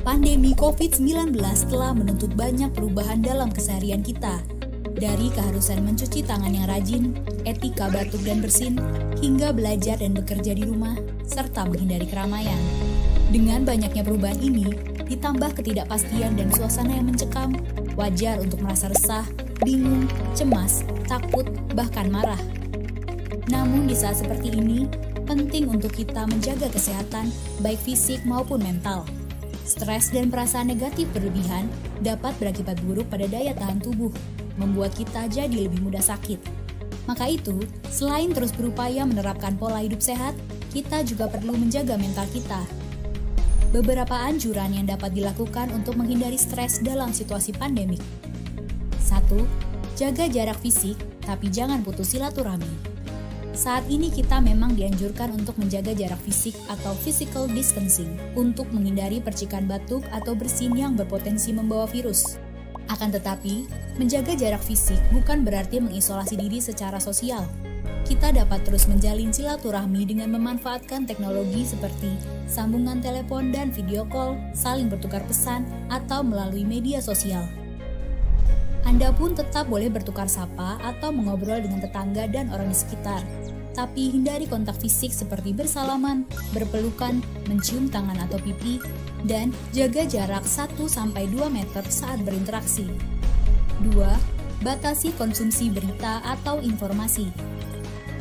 Pandemi COVID-19 telah menuntut banyak perubahan dalam keseharian kita. Dari keharusan mencuci tangan yang rajin, etika batuk dan bersin, hingga belajar dan bekerja di rumah, serta menghindari keramaian. Dengan banyaknya perubahan ini, ditambah ketidakpastian dan suasana yang mencekam, wajar untuk merasa resah, bingung, cemas, takut, bahkan marah. Namun di saat seperti ini, penting untuk kita menjaga kesehatan, baik fisik maupun mental. Stres dan perasaan negatif berlebihan dapat berakibat buruk pada daya tahan tubuh, membuat kita jadi lebih mudah sakit. Maka itu, selain terus berupaya menerapkan pola hidup sehat, kita juga perlu menjaga mental kita. Beberapa anjuran yang dapat dilakukan untuk menghindari stres dalam situasi pandemik. 1. Jaga jarak fisik, tapi jangan putus silaturahmi. Saat ini kita memang dianjurkan untuk menjaga jarak fisik atau physical distancing untuk menghindari percikan batuk atau bersin yang berpotensi membawa virus. Akan tetapi, menjaga jarak fisik bukan berarti mengisolasi diri secara sosial. Kita dapat terus menjalin silaturahmi dengan memanfaatkan teknologi seperti sambungan telepon dan video call, saling bertukar pesan, atau melalui media sosial. Anda pun tetap boleh bertukar sapa atau mengobrol dengan tetangga dan orang di sekitar. Tapi hindari kontak fisik seperti bersalaman, berpelukan, mencium tangan atau pipi, dan jaga jarak 1-2 meter saat berinteraksi. 2. Batasi konsumsi berita atau informasi.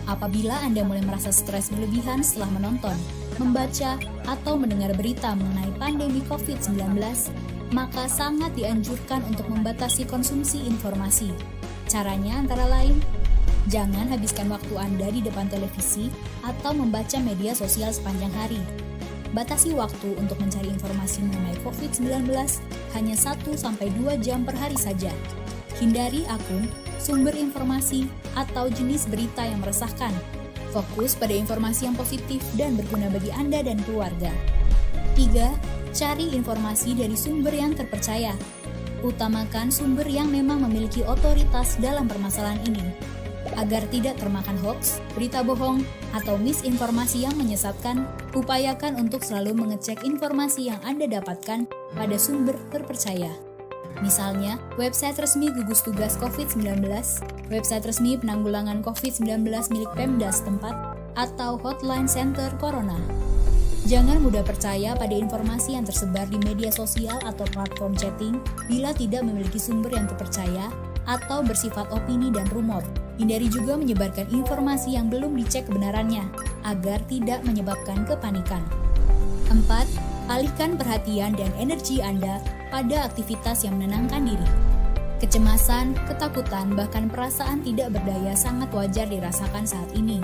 Apabila Anda mulai merasa stres berlebihan setelah menonton, membaca, atau mendengar berita mengenai pandemi COVID-19, maka sangat dianjurkan untuk membatasi konsumsi informasi. Caranya antara lain, jangan habiskan waktu Anda di depan televisi atau membaca media sosial sepanjang hari. Batasi waktu untuk mencari informasi mengenai COVID-19 hanya 1-2 jam per hari saja. Hindari akun, sumber informasi, atau jenis berita yang meresahkan. Fokus pada informasi yang positif dan berguna bagi Anda dan keluarga. 3. Cari informasi dari sumber yang terpercaya. Utamakan sumber yang memang memiliki otoritas dalam permasalahan ini. Agar tidak termakan hoaks, berita bohong, atau misinformasi yang menyesatkan, upayakan untuk selalu mengecek informasi yang Anda dapatkan pada sumber terpercaya. Misalnya, website resmi gugus tugas COVID-19, website resmi penanggulangan COVID-19 milik Pemda setempat, atau hotline center Corona. Jangan mudah percaya pada informasi yang tersebar di media sosial atau platform chatting bila tidak memiliki sumber yang terpercaya atau bersifat opini dan rumor. Hindari juga menyebarkan informasi yang belum dicek kebenarannya, agar tidak menyebabkan kepanikan. 4. Alihkan perhatian dan energi Anda pada aktivitas yang menenangkan diri. Kecemasan, ketakutan, bahkan perasaan tidak berdaya sangat wajar dirasakan saat ini.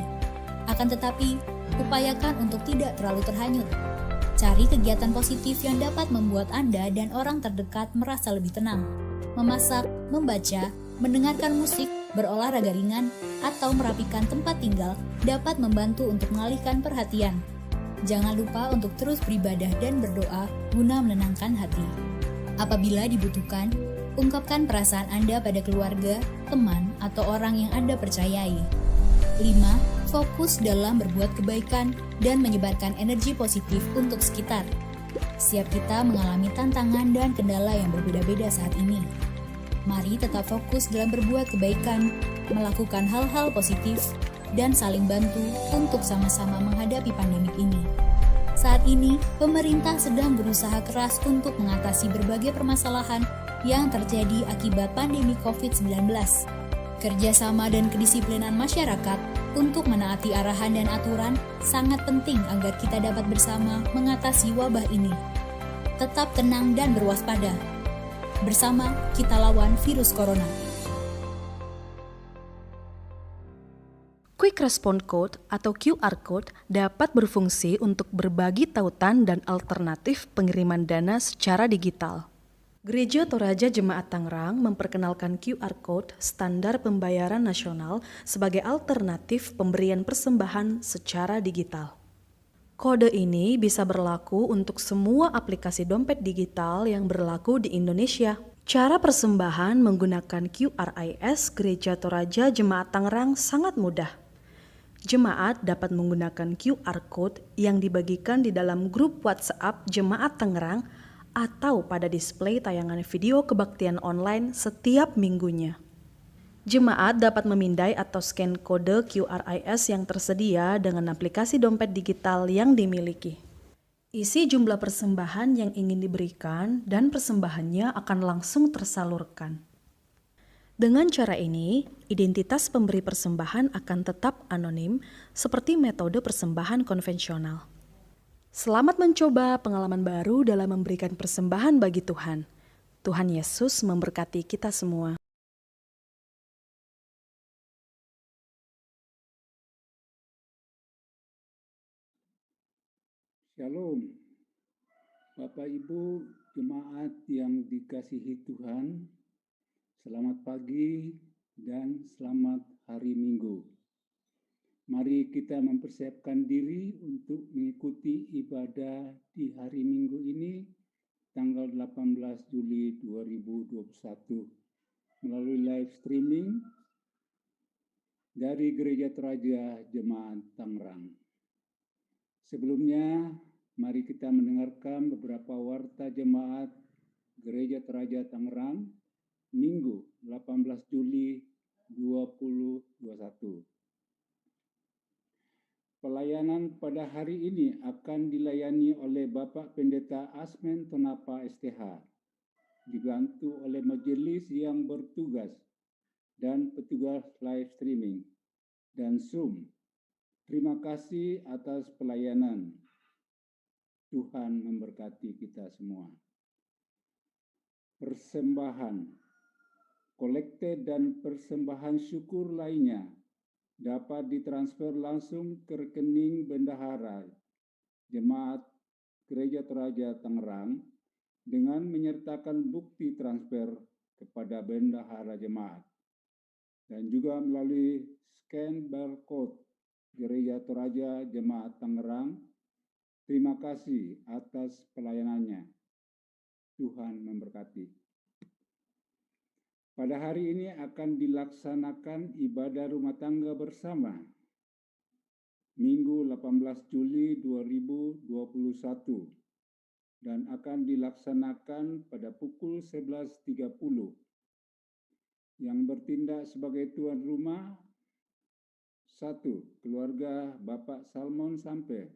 Akan tetapi, upayakan untuk tidak terlalu terhanyut. Cari kegiatan positif yang dapat membuat Anda dan orang terdekat merasa lebih tenang. Memasak, membaca, mendengarkan musik, berolahraga ringan, atau merapikan tempat tinggal dapat membantu untuk mengalihkan perhatian. Jangan lupa untuk terus beribadah dan berdoa guna menenangkan hati. Apabila dibutuhkan, ungkapkan perasaan Anda pada keluarga, teman, atau orang yang Anda percayai. 5. Fokus dalam berbuat kebaikan dan menyebarkan energi positif untuk sekitar. Setiap kita mengalami tantangan dan kendala yang berbeda-beda saat ini. Mari tetap fokus dalam berbuat kebaikan, melakukan hal-hal positif, dan saling bantu untuk sama-sama menghadapi pandemik ini. Saat ini, pemerintah sedang berusaha keras untuk mengatasi berbagai permasalahan yang terjadi akibat pandemi COVID-19. Kerjasama dan kedisiplinan masyarakat Untuk menaati arahan dan aturan, sangat penting agar kita dapat bersama mengatasi wabah ini. Tetap tenang dan berwaspada. Bersama, kita lawan virus corona. Quick Response Code atau QR Code dapat berfungsi untuk berbagi tautan dan alternatif pengiriman dana secara digital. Gereja Toraja Jemaat Tangerang memperkenalkan QR Code standar pembayaran nasional sebagai alternatif pemberian persembahan secara digital. Kode ini bisa berlaku untuk semua aplikasi dompet digital yang berlaku di Indonesia. Cara persembahan menggunakan QRIS Gereja Toraja Jemaat Tangerang sangat mudah. Jemaat dapat menggunakan QR Code yang dibagikan di dalam grup WhatsApp Jemaat Tangerang atau pada display tayangan video kebaktian online setiap minggunya. Jemaat dapat memindai atau scan kode QRIS yang tersedia dengan aplikasi dompet digital yang dimiliki. Isi jumlah persembahan yang ingin diberikan dan persembahannya akan langsung tersalurkan. Dengan cara ini, identitas pemberi persembahan akan tetap anonim seperti metode persembahan konvensional. Selamat mencoba pengalaman baru dalam memberikan persembahan bagi Tuhan. Tuhan Yesus memberkati kita semua. Shalom, Bapak Ibu jemaat yang dikasihi Tuhan, selamat pagi dan selamat hari Minggu. Mari kita mempersiapkan diri untuk mengikuti ibadah di hari Minggu ini, tanggal 18 Juli 2021, melalui live streaming dari Gereja Toraja Jemaat Tangerang. Sebelumnya, mari kita mendengarkan beberapa warta jemaat Gereja Toraja Tangerang, Minggu 18 Juli 2021. Pelayanan pada hari ini akan dilayani oleh Bapak Pendeta Asmen Tonapa STH, dibantu oleh majelis yang bertugas dan petugas live streaming dan Zoom. Terima kasih atas pelayanan. Tuhan memberkati kita semua. Persembahan, kolekte dan persembahan syukur lainnya dapat ditransfer langsung ke rekening bendahara Jemaat Gereja Toraja Tangerang dengan menyertakan bukti transfer kepada bendahara jemaat dan juga melalui scan barcode Gereja Toraja Jemaat Tangerang. Terima kasih atas pelayanannya. Tuhan memberkati. Pada hari ini akan dilaksanakan ibadah rumah tangga bersama. Minggu 18 Juli 2021 dan akan dilaksanakan pada pukul 11.30. Yang bertindak sebagai tuan rumah: 1. Keluarga Bapak Salmon Sampe.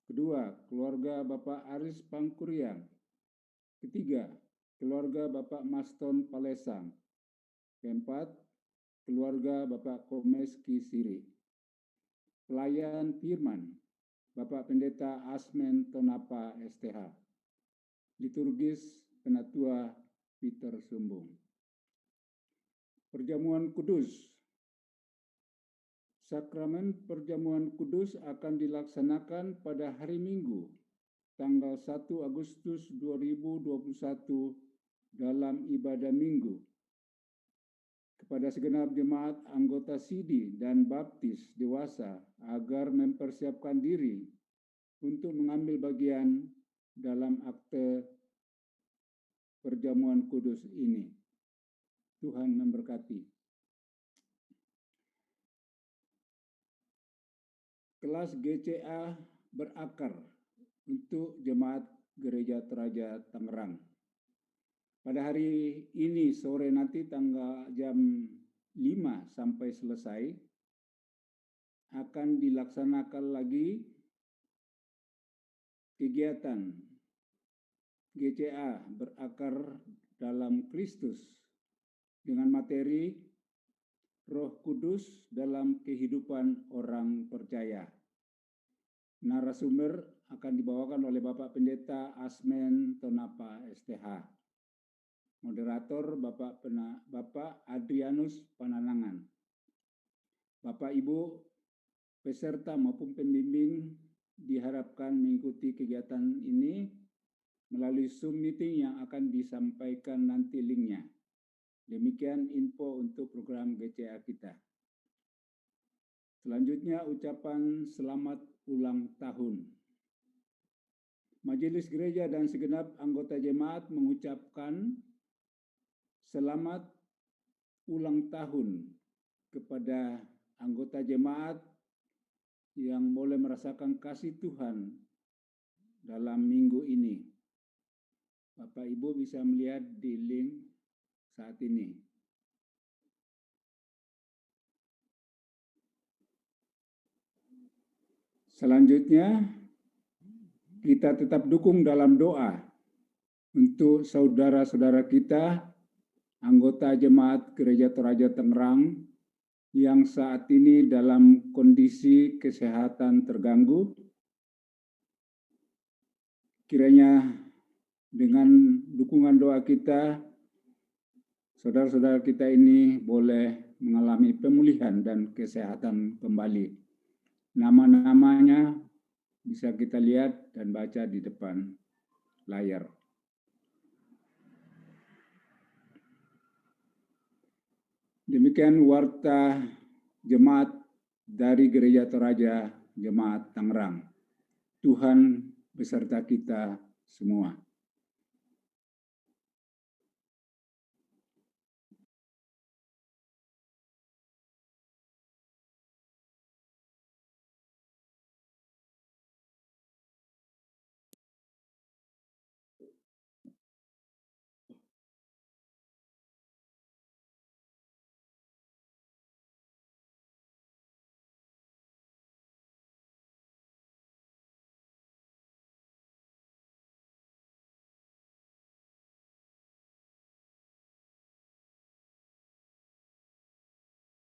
2. Keluarga Bapak Aris Pangkuriang. 3. Keluarga Bapak Maston Palesang. 4. Keluarga Bapak Komeski Siri. Pelayan firman Bapak Pendeta Asmen Tonapa STH. Liturgis Penatua Peter Sumbung. Perjamuan Kudus. Sakramen Perjamuan Kudus akan dilaksanakan pada hari Minggu, tanggal 1 Agustus 2021 dalam ibadah Minggu. Kepada segenap jemaat anggota Sidi dan Baptis dewasa agar mempersiapkan diri untuk mengambil bagian dalam akte Perjamuan Kudus ini. Tuhan memberkati. Kelas GCA berakar untuk jemaat Gereja Toraja Tangerang. Pada hari ini sore nanti tanggal jam 5 sampai selesai akan dilaksanakan lagi kegiatan GCA berakar dalam Kristus dengan materi Roh Kudus dalam kehidupan orang percaya. Narasumber akan dibawakan oleh Bapak Pendeta Asmen Tonapa STH. Moderator Bapak Adrianus Pananangan. Bapak Ibu peserta maupun pembimbing diharapkan mengikuti kegiatan ini melalui Zoom meeting yang akan disampaikan nanti linknya. Demikian info untuk program GCA kita. Selanjutnya ucapan selamat ulang tahun. Majelis Gereja dan segenap anggota jemaat mengucapkan selamat ulang tahun kepada anggota jemaat yang boleh merasakan kasih Tuhan dalam minggu ini. Bapak Ibu bisa melihat di link saat ini. Selanjutnya, kita tetap dukung dalam doa untuk saudara-saudara kita, anggota jemaat Gereja Toraja Tangerang, yang saat ini dalam kondisi kesehatan terganggu. Kiranya dengan dukungan doa kita, saudara-saudara kita ini boleh mengalami pemulihan dan kesehatan kembali. Nama-namanya bisa kita lihat dan baca di depan layar. Demikian warta jemaat dari Gereja Toraja Jemaat Tangerang. Tuhan beserta kita semua.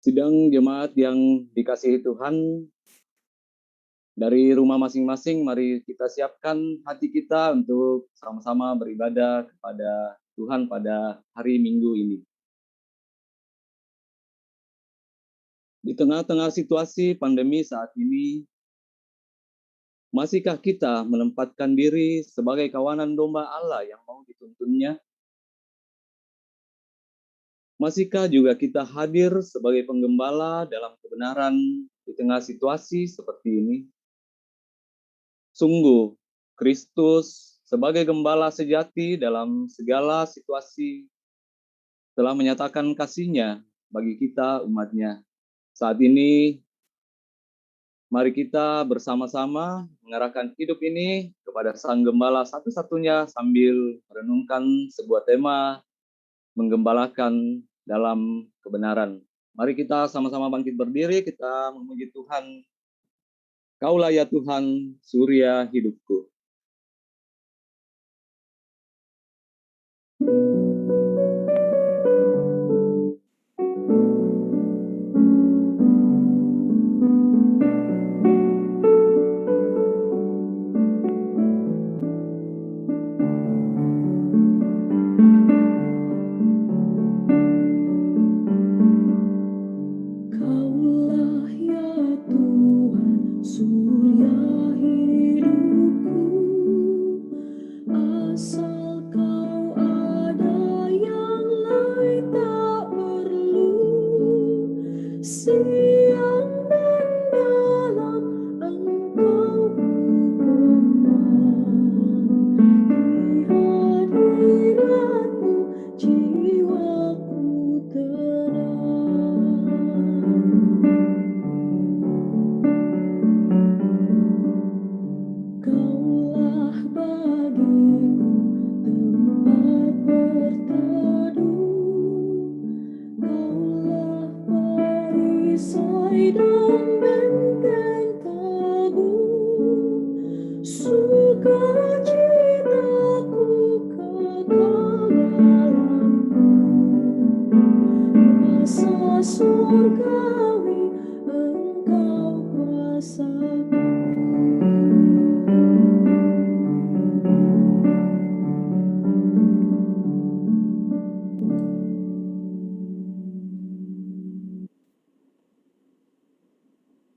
Sidang jemaat yang dikasihi Tuhan, dari rumah masing-masing mari kita siapkan hati kita untuk sama-sama beribadah kepada Tuhan pada hari Minggu ini. Di tengah-tengah situasi pandemi saat ini, masihkah kita menempatkan diri sebagai kawanan domba Allah yang mau dituntunnya? Masihkah juga kita hadir sebagai penggembala dalam kebenaran di tengah situasi seperti ini? Sungguh, Kristus sebagai gembala sejati dalam segala situasi telah menyatakan kasih-Nya bagi kita umat-Nya. Saat ini, mari kita bersama-sama mengarahkan hidup ini kepada Sang Gembala satu-satunya sambil merenungkan sebuah tema menggembalakan dalam kebenaran. Mari kita sama-sama bangkit berdiri, kita memuji Tuhan. Kaulah ya Tuhan, surya hidupku. So surgawi, Engkau kuasa.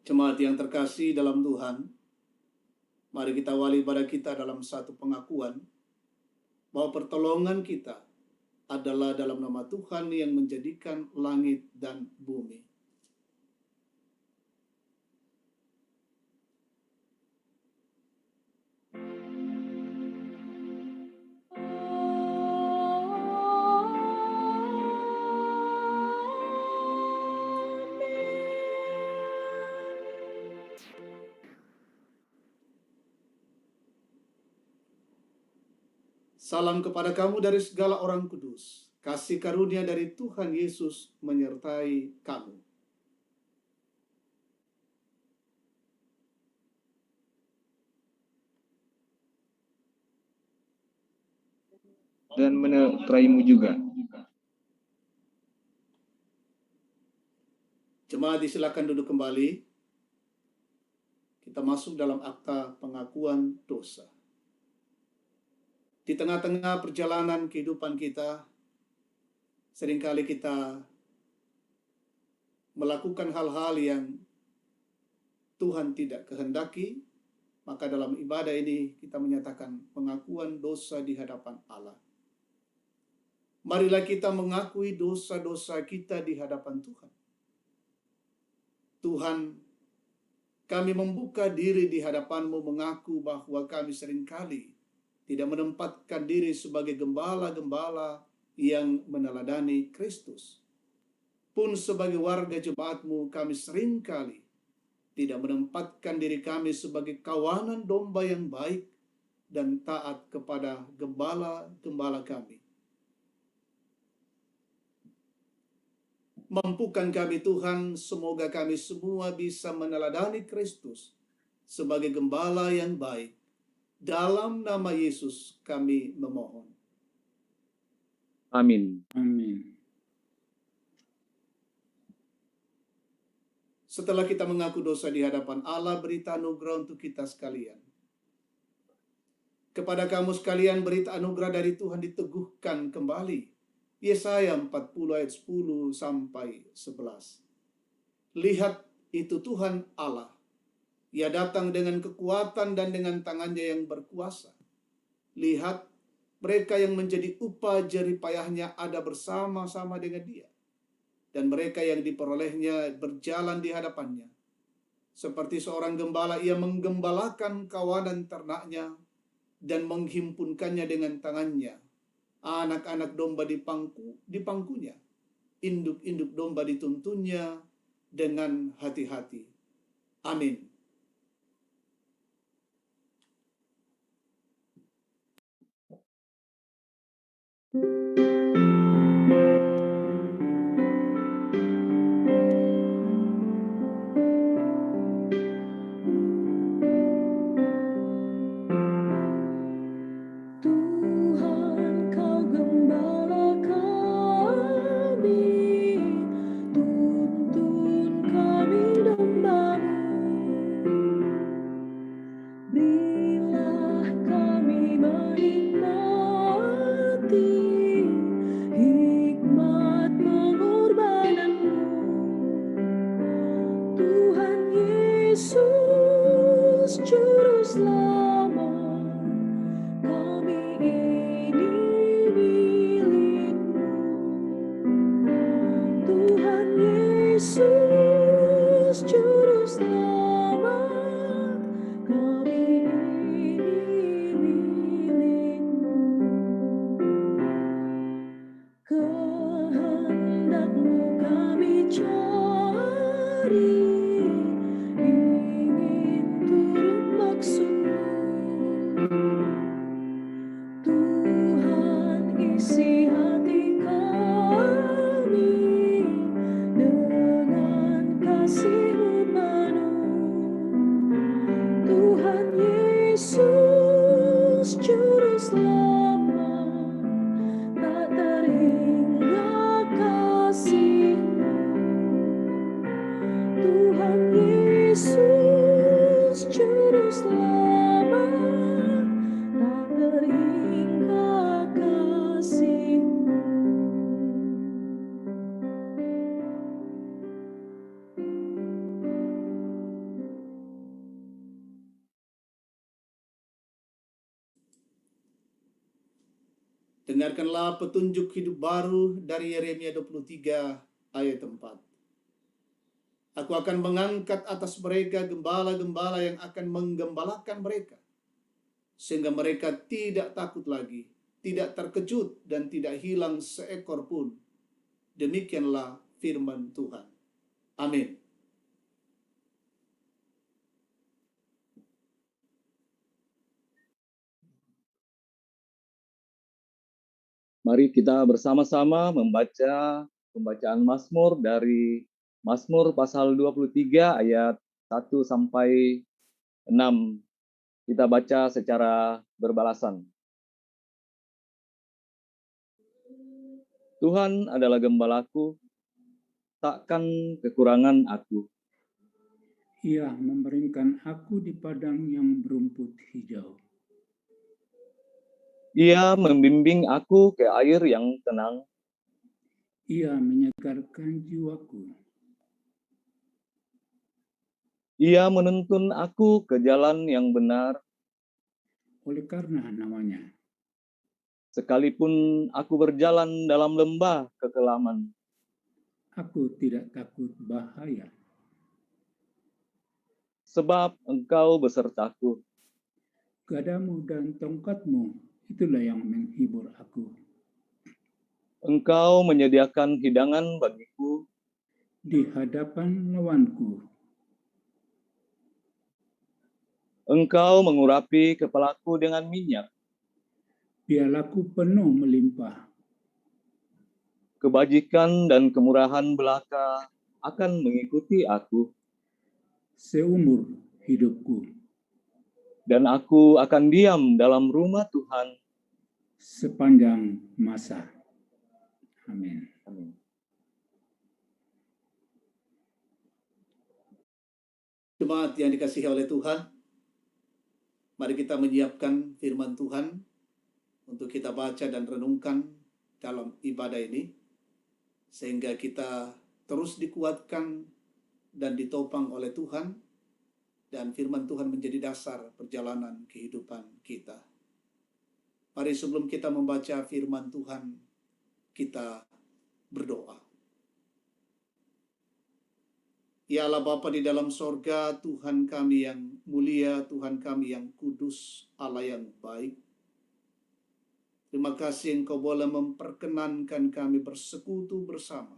Jemaat yang terkasih dalam Tuhan, mari kita awali pada kita dalam satu pengakuan bahwa pertolongan kita adalah dalam nama Tuhan yang menjadikan langit dan bumi. Salam kepada kamu dari segala orang kudus. Kasih karunia dari Tuhan Yesus menyertai kamu. Dan menyertaimu juga. Jemaat disilakan duduk kembali. Kita masuk dalam akta pengakuan dosa. Di tengah-tengah perjalanan kehidupan kita, seringkali kita melakukan hal-hal yang Tuhan tidak kehendaki, maka dalam ibadah ini kita menyatakan pengakuan dosa di hadapan Allah. Marilah kita mengakui dosa-dosa kita di hadapan Tuhan. Tuhan, kami membuka diri di hadapan-Mu mengaku bahwa kami seringkali tidak menempatkan diri sebagai gembala-gembala yang meneladani Kristus. Pun sebagai warga jemaat-Mu, kami seringkali tidak menempatkan diri kami sebagai kawanan domba yang baik dan taat kepada gembala-gembala kami. Mampukan kami Tuhan, semoga kami semua bisa meneladani Kristus sebagai gembala yang baik. Dalam nama Yesus kami memohon. Amin. Amin. Setelah kita mengaku dosa di hadapan Allah, berita anugerah untuk kita sekalian. Kepada kamu sekalian, berita anugerah dari Tuhan diteguhkan kembali. Yesaya 40 ayat 10 sampai 11. Lihat, itu Tuhan Allah. Ia datang dengan kekuatan dan dengan tangannya yang berkuasa. Lihat, mereka yang menjadi upah jerih payahnya ada bersama-sama dengan dia. Dan mereka yang diperolehnya berjalan di hadapannya. Seperti seorang gembala, ia menggembalakan kawanan ternaknya dan menghimpunkannya dengan tangannya. Anak-anak domba di pangkunya. Induk-induk domba dituntunnya dengan hati-hati. Amin. Tuhan, Kau gembala kami, tuntun kami domba-Mu. Berilah kami menikmati hikmat pengorbanan-Mu. Tuhan Yesus, Juru Selamat, kami ini milik-Mu. Tuhan Yesus, Juru Selamat, kami ini milik-Mu. Kehendak-Mu kami cari, ingin turut maksud-Mu. Tuhan, isi hati kami dengan kasih-Mu penuh. Tuhan Yesus, Juru Selamat, tak terhingga kasih-Mu. Dengarkanlah petunjuk hidup baru dari Yeremia 23 ayat 4. Aku akan mengangkat atas mereka gembala-gembala yang akan menggembalakan mereka, sehingga mereka tidak takut lagi, tidak terkejut, dan tidak hilang seekor pun. Demikianlah firman Tuhan. Amin. Mari kita bersama-sama membaca pembacaan Mazmur dari Mazmur pasal 23 ayat 1 sampai 6. Kita baca secara berbalasan. Tuhan adalah gembalaku, takkan kekurangan aku. Ia membaringkan aku di padang yang berumput hijau. Ia membimbing aku ke air yang tenang. Ia menyegarkan jiwaku. Ia menuntun aku ke jalan yang benar. Oleh karena namanya, Sekalipun aku berjalan dalam lembah kekelaman, aku tidak takut bahaya. sebab Engkau besertaku. Gadamu dan tongkatmu, itulah yang menghibur aku. Engkau menyediakan hidangan bagiku Di hadapan lawanku, Engkau mengurapi kepalaku dengan minyak. pialaku penuh melimpah. Kebajikan dan kemurahan belaka akan mengikuti aku, Seumur hidupku, dan aku akan diam dalam rumah Tuhan. sepanjang masa. Amin. Amin. Jemaat yang dikasihi oleh Tuhan, mari kita menyiapkan firman Tuhan untuk kita baca dan renungkan dalam ibadah ini, sehingga kita terus dikuatkan dan ditopang oleh Tuhan, dan firman Tuhan menjadi dasar perjalanan kehidupan kita. Mari sebelum kita membaca firman Tuhan, kita berdoa. Ya Allah Bapa di dalam sorga, Tuhan kami yang mulia, Tuhan kami yang kudus, Allah yang baik. Terima kasih Engkau boleh memperkenankan kami bersekutu bersama.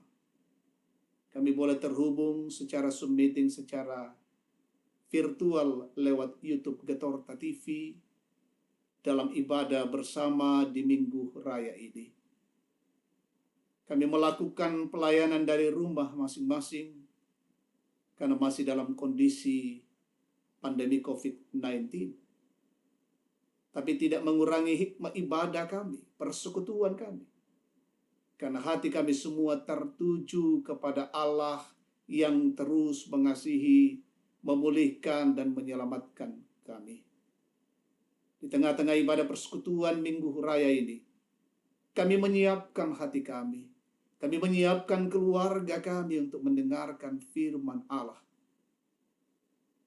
Kami boleh terhubung secara Zoom meeting, secara virtual lewat YouTube Getorta TV dalam ibadah bersama di Minggu Raya ini. Kami melakukan pelayanan dari rumah masing-masing karena masih dalam kondisi pandemi COVID-19. Tapi tidak mengurangi hikmah ibadah kami, persekutuan kami. Karena hati kami semua tertuju kepada Allah yang terus mengasihi, memulihkan, dan menyelamatkan kami. Di tengah-tengah ibadah persekutuan Minggu Raya ini, kami menyiapkan hati kami. Kami menyiapkan keluarga kami untuk mendengarkan firman Allah.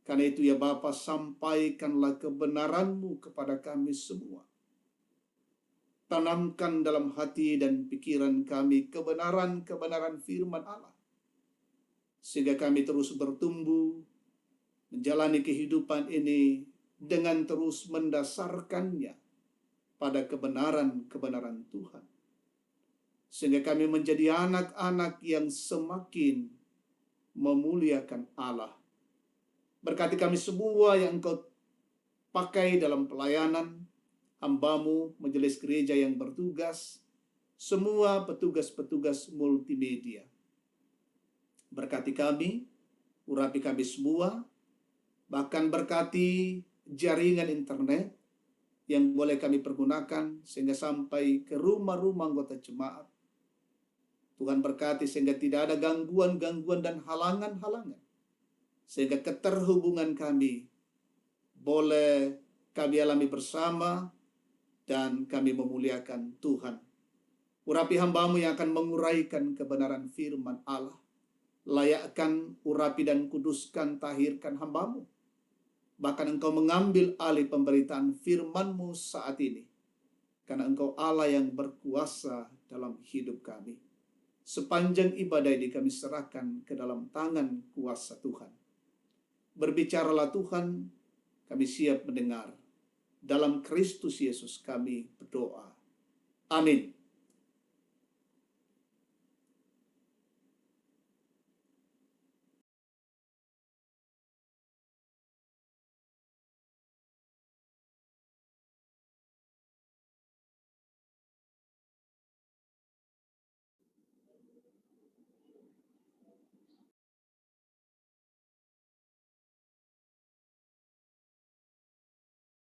Karena itu ya Bapa, sampaikanlah kebenaran-Mu kepada kami semua. Tanamkan dalam hati dan pikiran kami kebenaran-kebenaran firman Allah. Sehingga kami terus bertumbuh, menjalani kehidupan ini dengan terus mendasarkannya pada kebenaran-kebenaran Tuhan. Sehingga kami menjadi anak-anak yang semakin memuliakan Allah. Berkati kami semua yang Engkau pakai dalam pelayanan, hamba-Mu, majelis gereja yang bertugas, semua petugas-petugas multimedia. Berkati kami, urapi kami semua, bahkan berkati jaringan internet yang boleh kami pergunakan sehingga sampai ke rumah-rumah anggota jemaat. Tuhan berkati sehingga tidak ada gangguan-gangguan dan halangan-halangan. Sehingga keterhubungan kami boleh kami alami bersama dan kami memuliakan Tuhan. Urapi hamba-Mu yang akan menguraikan kebenaran firman Allah. Layakkan, urapi dan kuduskan, tahirkan hamba-Mu. Bahkan Engkau mengambil alih pemberitaan firman-Mu saat ini. karena Engkau Allah yang berkuasa dalam hidup kami. Sepanjang ibadah ini kami serahkan ke dalam tangan kuasa Tuhan. Berbicaralah Tuhan, kami siap mendengar. Dalam Kristus Yesus kami berdoa. Amin.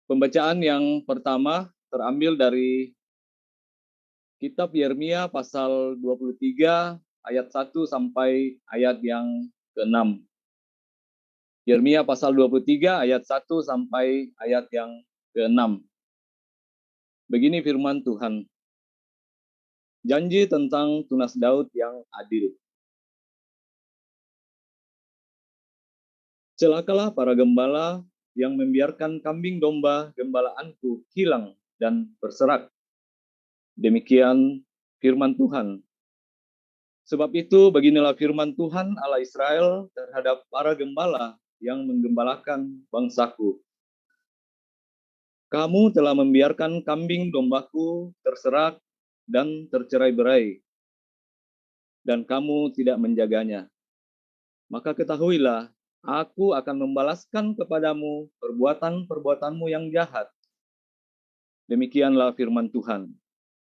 Pembacaan yang pertama terambil dari Kitab Yeremia pasal 23 ayat 1 sampai ayat yang ke-6. Yeremia pasal 23 ayat 1 sampai ayat yang ke-6. Begini firman Tuhan. Janji tentang tunas Daud yang adil. Celakalah para gembala yang membiarkan kambing domba gembalaanku hilang dan berserak. Demikian firman Tuhan. Sebab itu beginilah firman Tuhan Allah Israel terhadap para gembala yang menggembalakan bangsaku. Kamu telah membiarkan kambing dombaku terserak dan tercerai-berai, dan kamu tidak menjaganya. Maka ketahuilah, aku akan membalaskan kepadamu perbuatan-perbuatanmu yang jahat. Demikianlah firman Tuhan.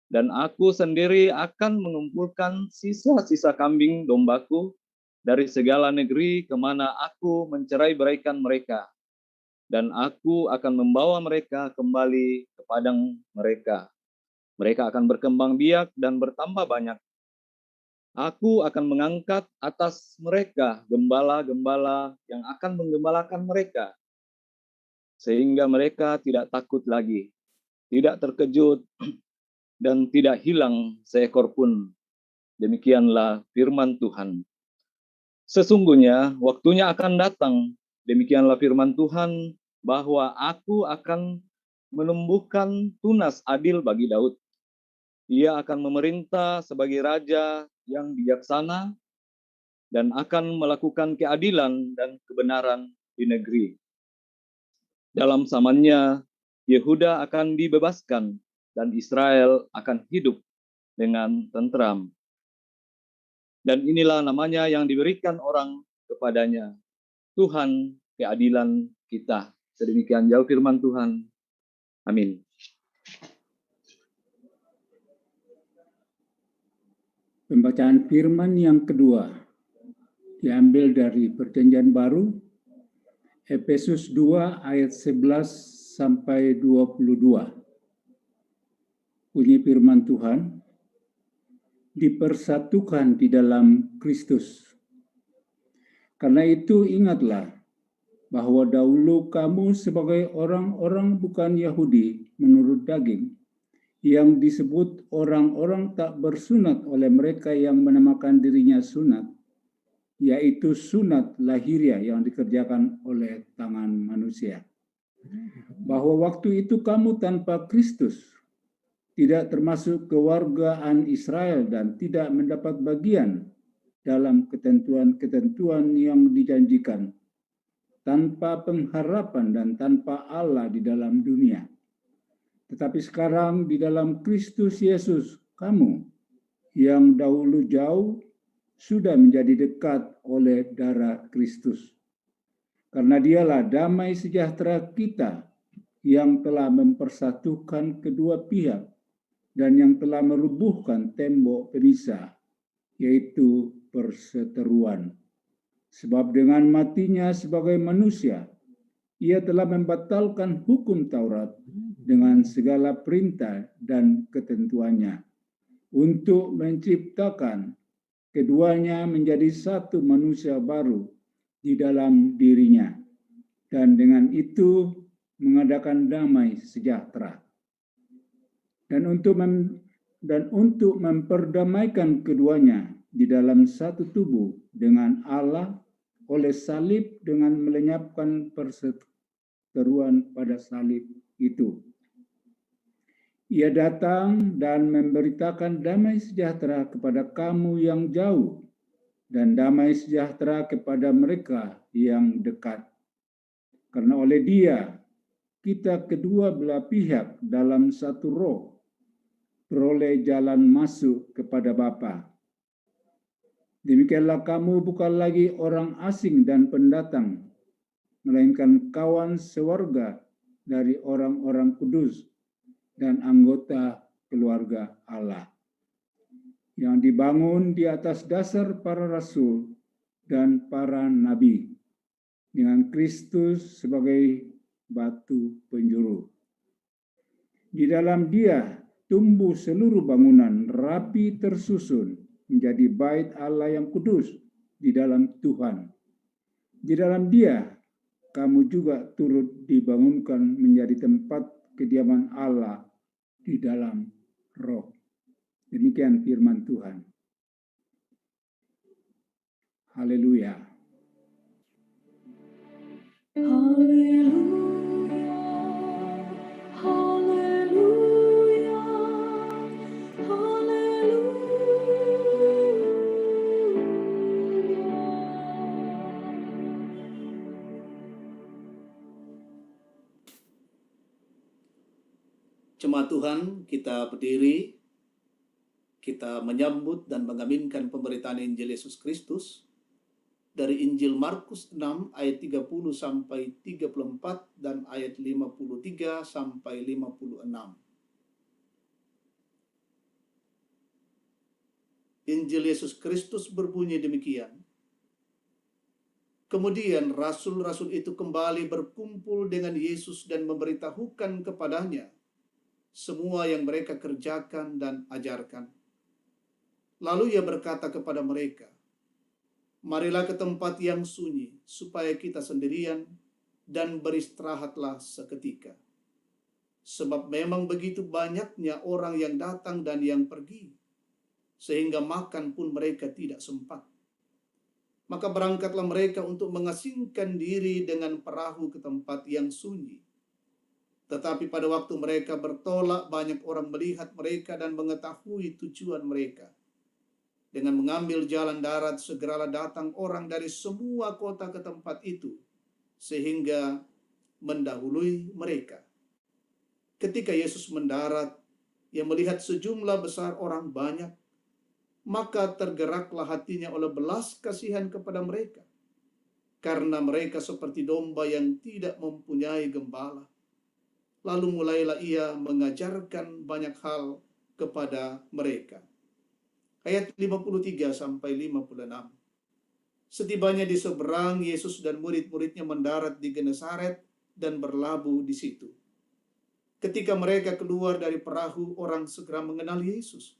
Dan aku sendiri akan mengumpulkan sisa-sisa kambing dombaku dari segala negeri kemana aku mencerai-beraikan mereka. Dan aku akan membawa mereka kembali ke padang mereka. Mereka akan berkembang biak dan bertambah banyak. Aku akan mengangkat atas mereka gembala-gembala yang akan menggembalakan mereka, sehingga mereka tidak takut lagi, tidak terkejut, dan tidak hilang seekor pun. Demikianlah firman Tuhan. Sesungguhnya waktunya akan datang, demikianlah firman Tuhan, bahwa aku akan menumbuhkan tunas adil bagi Daud. Ia akan memerintah sebagai raja yang bijaksana dan akan melakukan keadilan dan kebenaran di negeri. Dalam zamannya, Yehuda akan dibebaskan dan Israel akan hidup dengan tentram. Dan inilah namanya yang diberikan orang kepadanya, Tuhan keadilan kita. Sedemikian jauh firman Tuhan. Amin. Pembacaan firman yang kedua diambil dari Perjanjian Baru, Efesus 2 ayat 11 sampai 22. Bunyi firman Tuhan, dipersatukan di dalam Kristus. Karena itu ingatlah bahwa dahulu kamu sebagai orang-orang bukan Yahudi menurut daging, yang disebut orang-orang tak bersunat oleh mereka yang menamakan dirinya sunat, yaitu sunat lahiriah yang dikerjakan oleh tangan manusia. Bahwa waktu itu kamu tanpa Kristus, tidak termasuk kewargaan Israel dan tidak mendapat bagian dalam ketentuan-ketentuan yang dijanjikan, tanpa pengharapan dan tanpa Allah di dalam dunia. Tetapi sekarang di dalam Kristus Yesus, kamu yang dahulu jauh sudah menjadi dekat oleh darah Kristus. Karena dialah damai sejahtera kita yang telah mempersatukan kedua pihak dan yang telah merubuhkan tembok pemisah, yaitu perseteruan. Sebab dengan matinya sebagai manusia, ia telah membatalkan hukum Taurat dengan segala perintah dan ketentuannya, untuk menciptakan keduanya menjadi satu manusia baru di dalam dirinya, dan dengan itu mengadakan damai sejahtera. Dan untuk memperdamaikan keduanya di dalam satu tubuh dengan Allah oleh salib, dengan melenyapkan perseteruan pada salib itu. Ia datang dan memberitakan damai sejahtera kepada kamu yang jauh dan damai sejahtera kepada mereka yang dekat. Karena oleh Dia, kita kedua belah pihak dalam satu roh, beroleh jalan masuk kepada Bapa. Demikianlah kamu bukan lagi orang asing dan pendatang, melainkan kawan sewarga dari orang-orang kudus dan anggota keluarga Allah, yang dibangun di atas dasar para rasul dan para nabi, dengan Kristus sebagai batu penjuru. Di dalam Dia tumbuh seluruh bangunan rapi tersusun menjadi bait Allah yang kudus di dalam Tuhan. Di dalam Dia kamu juga turut dibangunkan menjadi tempat kediaman Allah di dalam Roh. Demikian firman Tuhan. Haleluya. Haleluya, haleluya, haleluya. Jemaat Tuhan, kita berdiri, kita menyambut dan mengaminkan pemberitaan Injil Yesus Kristus dari Injil Markus 6 ayat 30 sampai 34 dan ayat 53 sampai 56. Injil Yesus Kristus berbunyi demikian. Kemudian rasul-rasul itu kembali berkumpul dengan Yesus dan memberitahukan kepadanya semua yang mereka kerjakan dan ajarkan. Lalu ia berkata kepada mereka, "Marilah ke tempat yang sunyi, supaya kita sendirian, dan beristirahatlah seketika. Sebab memang begitu banyaknya orang yang datang dan yang pergi, sehingga makan pun mereka tidak sempat. Maka berangkatlah mereka untuk mengasingkan diri dengan perahu ke tempat yang sunyi. Tetapi pada waktu mereka bertolak, banyak orang melihat mereka dan mengetahui tujuan mereka. Dengan mengambil jalan darat, segeralah datang orang dari semua kota ke tempat itu, sehingga mendahului mereka. Ketika Yesus mendarat, ia melihat sejumlah besar orang banyak, maka tergeraklah hatinya oleh belas kasihan kepada mereka, karena mereka seperti domba yang tidak mempunyai gembala. Lalu mulailah ia mengajarkan banyak hal kepada mereka." Ayat 53 sampai 56. Setibanya di seberang, Yesus dan murid-muridnya mendarat di Genesaret dan berlabuh di situ. Ketika mereka keluar dari perahu, orang segera mengenal Yesus.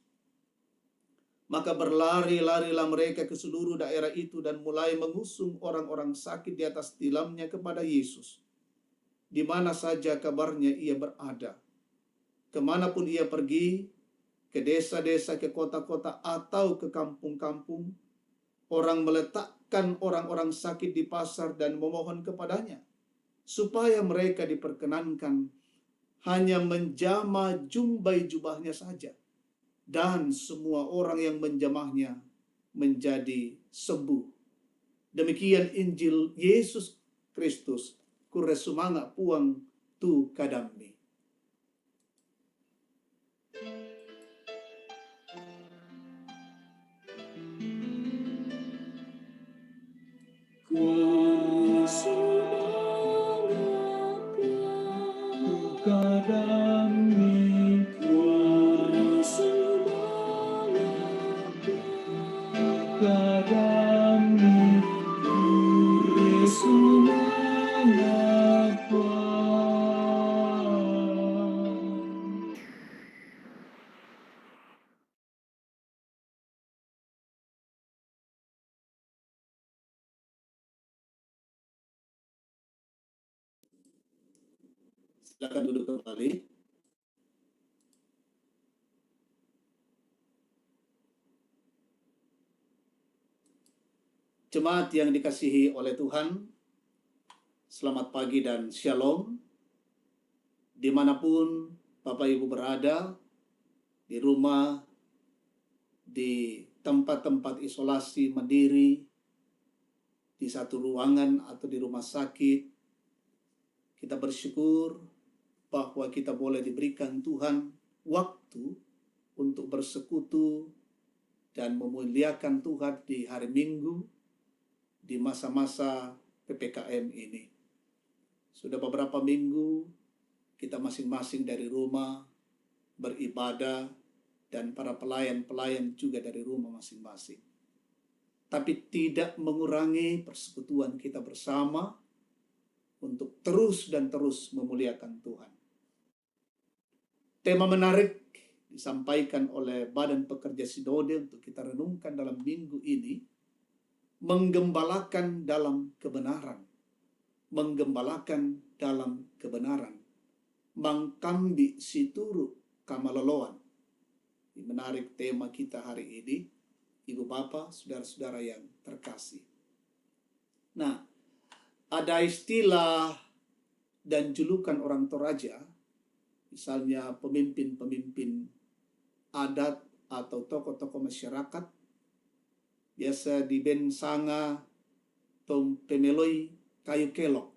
Maka berlari-larilah mereka ke seluruh daerah itu dan mulai mengusung orang-orang sakit di atas tilamnya kepada Yesus. Di mana saja kabarnya ia berada. Kemanapun ia pergi, ke desa-desa, ke kota-kota, atau ke kampung-kampung, orang meletakkan orang-orang sakit di pasar dan memohon kepadanya, supaya mereka diperkenankan hanya menjamah jumbai jubahnya saja, dan semua orang yang menjamahnya menjadi sembuh. Demikian Injil Yesus Kristus. Kure sumanga puang tu kadamni. Kure sumanga puang tu kadamni, kure sumanga puang tu kadamni, kure sumanga puang. Silakan duduk kembali. Jemaat yang dikasihi oleh Tuhan, selamat pagi dan shalom. Dimanapun Bapak Ibu berada di rumah, di tempat-tempat isolasi mandiri, di satu ruangan atau di rumah sakit, kita bersyukur bahwa kita boleh diberikan Tuhan waktu untuk bersekutu dan memuliakan Tuhan di hari Minggu di masa-masa PPKM ini. Sudah beberapa minggu kita masing-masing dari rumah beribadah dan para pelayan-pelayan juga dari rumah masing-masing. Tapi tidak mengurangi persekutuan kita bersama untuk terus dan terus memuliakan Tuhan. Tema menarik disampaikan oleh Badan Pekerja Sinode untuk kita renungkan dalam minggu ini, menggembalakan dalam kebenaran. Menggembalakan dalam kebenaran. Mangkambi situru kamaloloan. Menarik tema kita hari ini, Ibu Bapak, saudara-saudara yang terkasih. Nah, ada istilah dan julukan orang Toraja, misalnya pemimpin-pemimpin adat atau tokoh-tokoh masyarakat, biasa diben sanga tom pemeloi kayu kelok.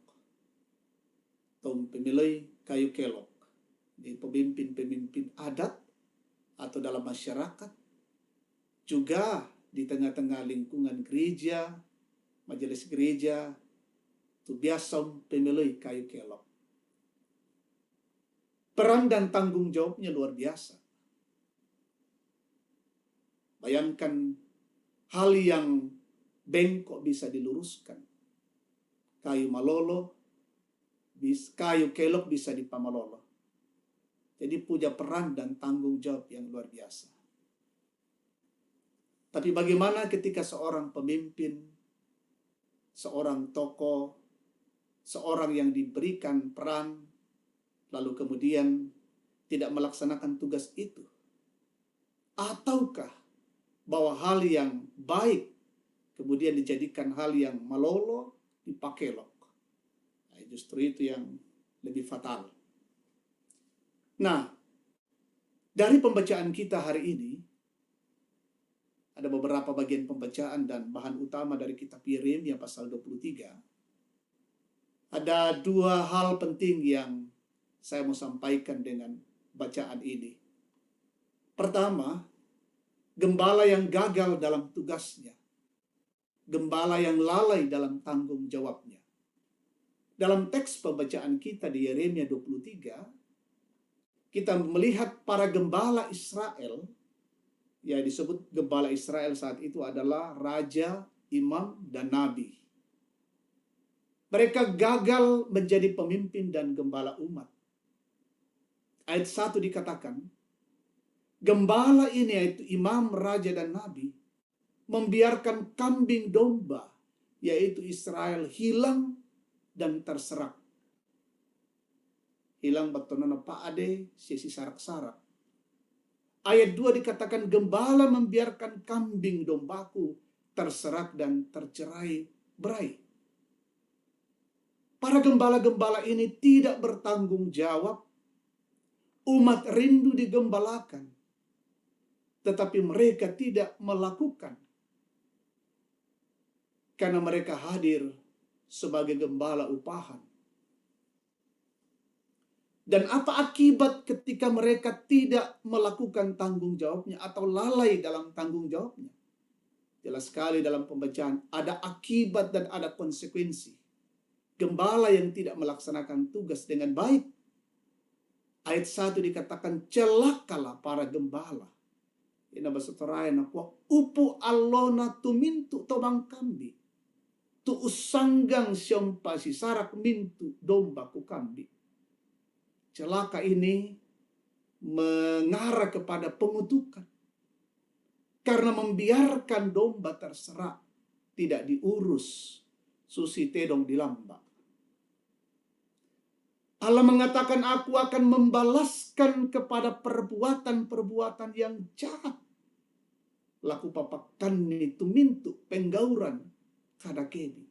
Tom pemeloi kayu kelok. Di pemimpin-pemimpin adat atau dalam masyarakat, juga di tengah-tengah lingkungan gereja, majelis gereja, itu biasa pemeloi kayu kelok. Peran dan tanggung jawabnya luar biasa. Bayangkan hal yang bengkok bisa diluruskan. Kayu malolo, kayu kelok bisa dipamalolo. Jadi punya peran dan tanggung jawab yang luar biasa. Tapi bagaimana ketika seorang pemimpin, seorang tokoh, seorang yang diberikan peran, lalu kemudian tidak melaksanakan tugas itu? Ataukah bahwa hal yang baik kemudian dijadikan hal yang malolo, dipakelok? Nah, justru itu yang lebih fatal. Nah, dari pembacaan kita hari ini, ada beberapa bagian pembacaan dan bahan utama dari kitab Yeremia pasal 23. Ada dua hal penting yang saya mau sampaikan dengan bacaan ini. Pertama, gembala yang gagal dalam tugasnya. Gembala yang lalai dalam tanggung jawabnya. Dalam teks pembacaan kita di Yeremia 23, kita melihat para gembala Israel, ya disebut gembala Israel saat itu adalah raja, imam, dan nabi. Mereka gagal menjadi pemimpin dan gembala umat. Ayat 1 dikatakan, gembala ini yaitu imam, raja, dan nabi, membiarkan kambing domba, yaitu Israel, hilang dan terserak. Hilang batonana paade, sesi sarak-sarak. Ayat 2 dikatakan, gembala membiarkan kambing dombaku terserak dan tercerai berai. Para gembala-gembala ini tidak bertanggung jawab. Umat rindu digembalakan, tetapi mereka tidak melakukan. Karena mereka hadir sebagai gembala upahan. Dan apa akibat ketika mereka tidak melakukan tanggung jawabnya atau lalai dalam tanggung jawabnya? Jelas sekali dalam pembacaan, ada akibat dan ada konsekuensi. Gembala yang tidak melaksanakan tugas dengan baik. Ayat 1 dikatakan, celakalah para gembala. Ina bahasa Toraya nakwa, upu allona tumintu tobang kambi. Tu usanggang siompa si sarak mintu domba ku kambi. Celaka ini mengarah kepada pengutukan. Karena membiarkan domba terserak, tidak diurus, susi tedong dilamba. Allah mengatakan, aku akan membalaskan kepada perbuatan-perbuatan yang jahat. Laku papakan itu mintu penggauran kadakedi.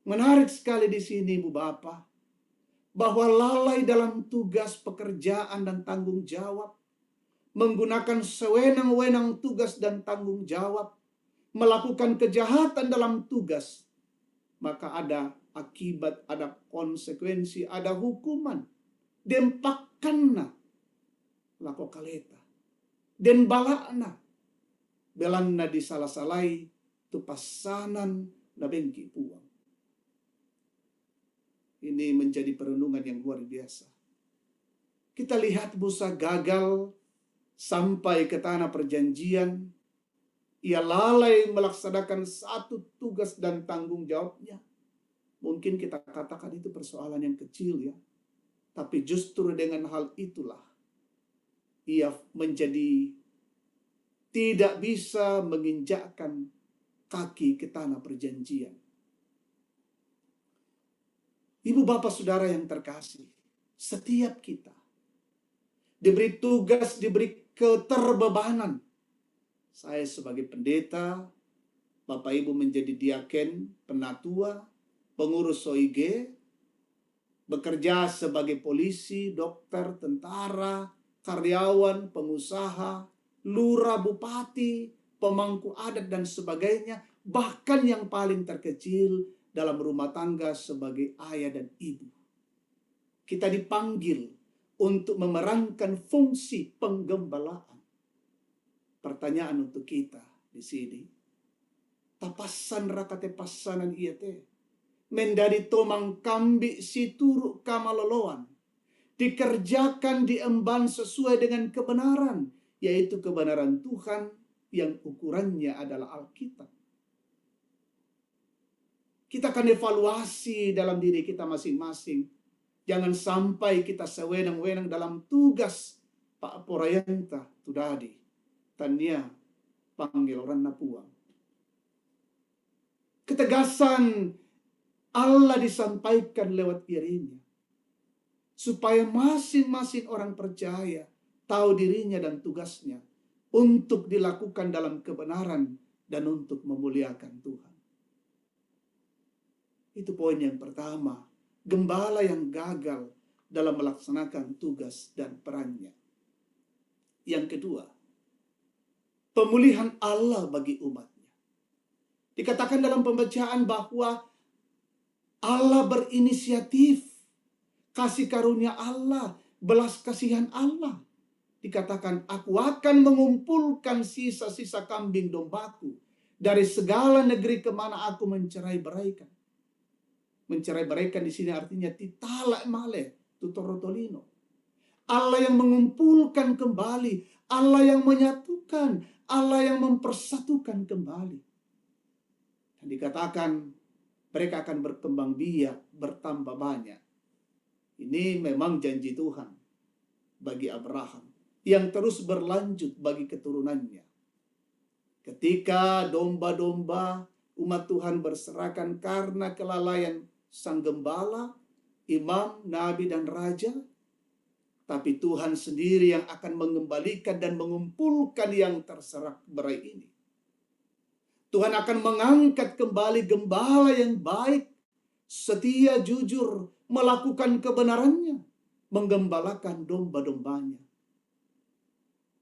Menarik sekali di sini, Ibu Bapak. bahwa lalai dalam tugas pekerjaan dan tanggung jawab, menggunakan sewenang-wenang tugas dan tanggung jawab, melakukan kejahatan dalam tugas, maka ada akibat, ada konsekuensi, ada hukuman. Dempakkanna lako kaleta, den balakna, belanna disalah-salai tu pasanan na bengki puang. Ini menjadi perenungan yang luar biasa. Kita lihat Musa gagal sampai ke tanah perjanjian. Ia lalai melaksanakan satu tugas dan tanggung jawabnya. Mungkin kita katakan itu persoalan yang kecil ya. Tapi justru dengan hal itulah ia menjadi tidak bisa menginjakkan kaki ke tanah perjanjian. Ibu bapak saudara yang terkasih, setiap kita diberi tugas, diberi keterbebanan. Saya sebagai pendeta, Bapak Ibu menjadi diaken, penatua, pengurus OIG, bekerja sebagai polisi, dokter, tentara, karyawan, pengusaha, lurah, bupati, pemangku adat, dan sebagainya. Bahkan yang paling terkecil dalam rumah tangga sebagai ayah dan ibu. Kita dipanggil untuk memerankan fungsi penggembalaan. Pertanyaan untuk kita di sini, tapasan rakate pasanan iya teh, mendadi tomang kambi situru kamaloloan, dikerjakan diemban sesuai dengan kebenaran, yaitu kebenaran Tuhan yang ukurannya adalah Alkitab. Kita akan evaluasi dalam diri kita masing-masing. Jangan sampai kita sewenang-wenang dalam tugas Pak Porayanta Tudadi. Tania panggil orang napuang. Ketegasan Allah disampaikan lewat Yeremia. Supaya masing-masing orang percaya tahu dirinya dan tugasnya untuk dilakukan dalam kebenaran dan untuk memuliakan Tuhan. Itu poin yang pertama. Gembala yang gagal dalam melaksanakan tugas dan perannya. Yang kedua, pemulihan Allah bagi umatnya. Dikatakan dalam pembacaan bahwa Allah berinisiatif. Kasih karunia Allah, belas kasihan Allah. Dikatakan, aku akan mengumpulkan sisa-sisa kambing dombaku dari segala negeri kemana aku mencerai-beraikan. Mencerai-beraikan di sini artinya titala male, tutorotolino. Allah yang mengumpulkan kembali, Allah yang menyatukan, Allah yang mempersatukan kembali. Dan dikatakan mereka akan berkembang biak, bertambah banyak. Ini memang janji Tuhan bagi Abraham yang terus berlanjut bagi keturunannya. Ketika domba-domba umat Tuhan berserakan karena kelalaian sang gembala, imam, nabi, dan raja, tapi Tuhan sendiri yang akan mengembalikan dan mengumpulkan yang terserak berai ini. Tuhan akan mengangkat kembali gembala yang baik, setia, jujur, melakukan kebenarannya, menggembalakan domba-dombanya.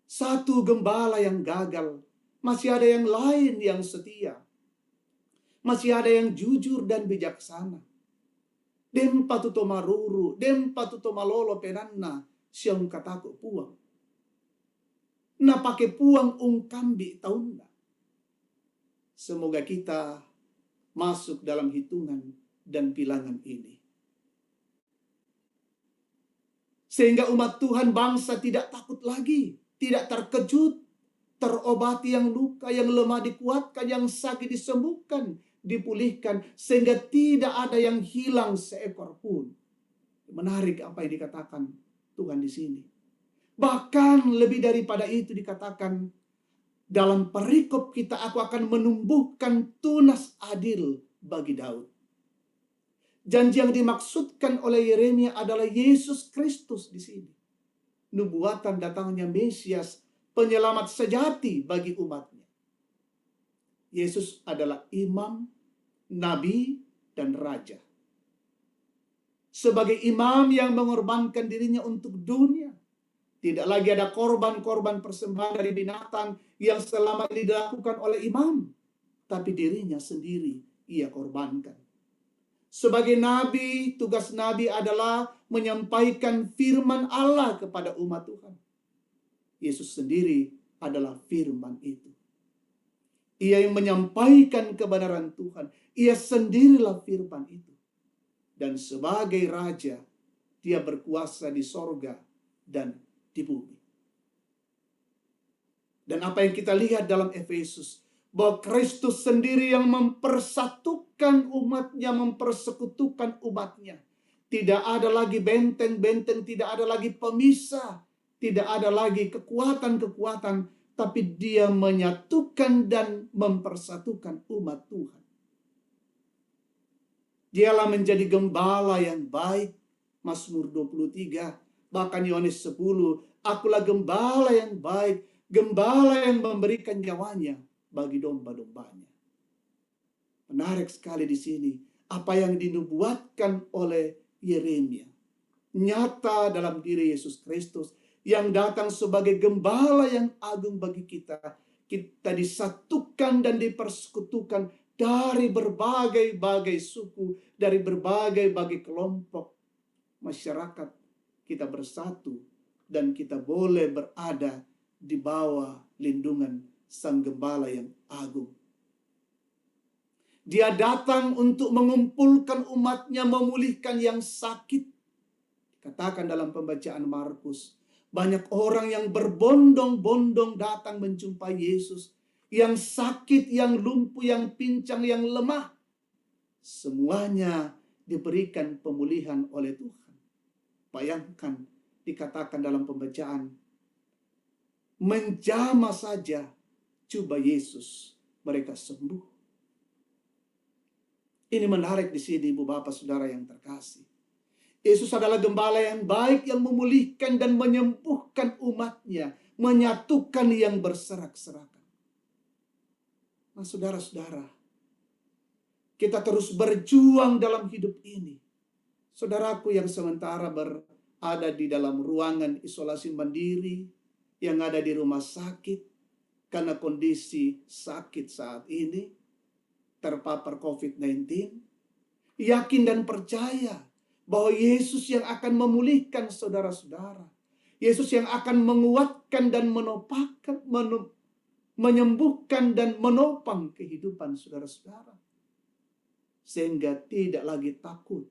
Satu gembala yang gagal, masih ada yang lain yang setia. Masih ada yang jujur dan bijaksana. Dem patuto maruru, dem patuto malolo penanna, siang kataku puang. Na pake puang kambi taunda. Semoga kita masuk dalam hitungan dan bilangan ini. Sehingga umat Tuhan bangsa tidak takut lagi, tidak terkejut, terobati yang luka, yang lemah dikuatkan, yang sakit disembuhkan, dipulihkan, sehingga tidak ada yang hilang seekor pun. Menarik apa yang dikatakan Tuhan di sini. Bahkan lebih daripada itu dikatakan, dalam perikop kita, aku akan menumbuhkan tunas adil bagi Daud. Janji yang dimaksudkan oleh Yeremia adalah Yesus Kristus di sini. Nubuatan datangnya Mesias, penyelamat sejati bagi umatnya. Yesus adalah imam, nabi, dan raja. sebagai imam yang mengorbankan dirinya untuk dunia. Tidak lagi ada korban-korban persembahan dari binatang yang selama ini dilakukan oleh imam, tapi dirinya sendiri ia korbankan. Sebagai nabi, tugas nabi adalah menyampaikan firman Allah kepada umat Tuhan. Yesus sendiri adalah firman itu. Ia yang menyampaikan kebenaran Tuhan. Ia sendirilah firman itu. Dan sebagai raja, dia berkuasa di sorga dan di bumi. Dan apa yang kita lihat dalam Efesus, bahwa Kristus sendiri yang mempersatukan umatnya, mempersekutukan umatnya. Tidak ada lagi benteng-benteng, tidak ada lagi pemisah, tidak ada lagi kekuatan-kekuatan, tapi dia menyatukan dan mempersatukan umat Tuhan. Dialah menjadi gembala yang baik, Mazmur 23, bahkan Yohanes 10, akulah gembala yang baik, gembala yang memberikan nyawanya bagi domba-dombanya. Menarik sekali di sini apa yang dinubuatkan oleh Yeremia. Nyata dalam diri Yesus Kristus yang datang sebagai gembala yang agung bagi kita. Kita disatukan dan dipersekutukan dari berbagai-bagai suku, dari berbagai-bagai kelompok masyarakat. Kita bersatu dan kita boleh berada di bawah lindungan Sang Gembala yang agung. Dia datang untuk mengumpulkan umatnya, memulihkan yang sakit. Katakan dalam pembacaan Markus, banyak orang yang berbondong-bondong datang menjumpai Yesus. Yang sakit, yang lumpuh, yang pincang, yang lemah. Semuanya diberikan pemulihan oleh Tuhan. Bayangkan, dikatakan dalam pembacaan, menjamah saja coba Yesus, mereka sembuh. Ini menarik di sini, Ibu Bapak Saudara yang terkasih. Yesus adalah gembala yang baik, yang memulihkan dan menyembuhkan umatnya, menyatukan yang berserak-serakan. Nah, saudara-saudara, kita terus berjuang dalam hidup ini. Saudaraku yang sementara berada di dalam ruangan isolasi mandiri, yang ada di rumah sakit, karena kondisi sakit saat ini, terpapar COVID-19, yakin dan percaya bahwa Yesus yang akan memulihkan saudara-saudara. Yesus yang akan menguatkan dan menyembuhkan dan menopang kehidupan saudara-saudara. Sehingga tidak lagi takut.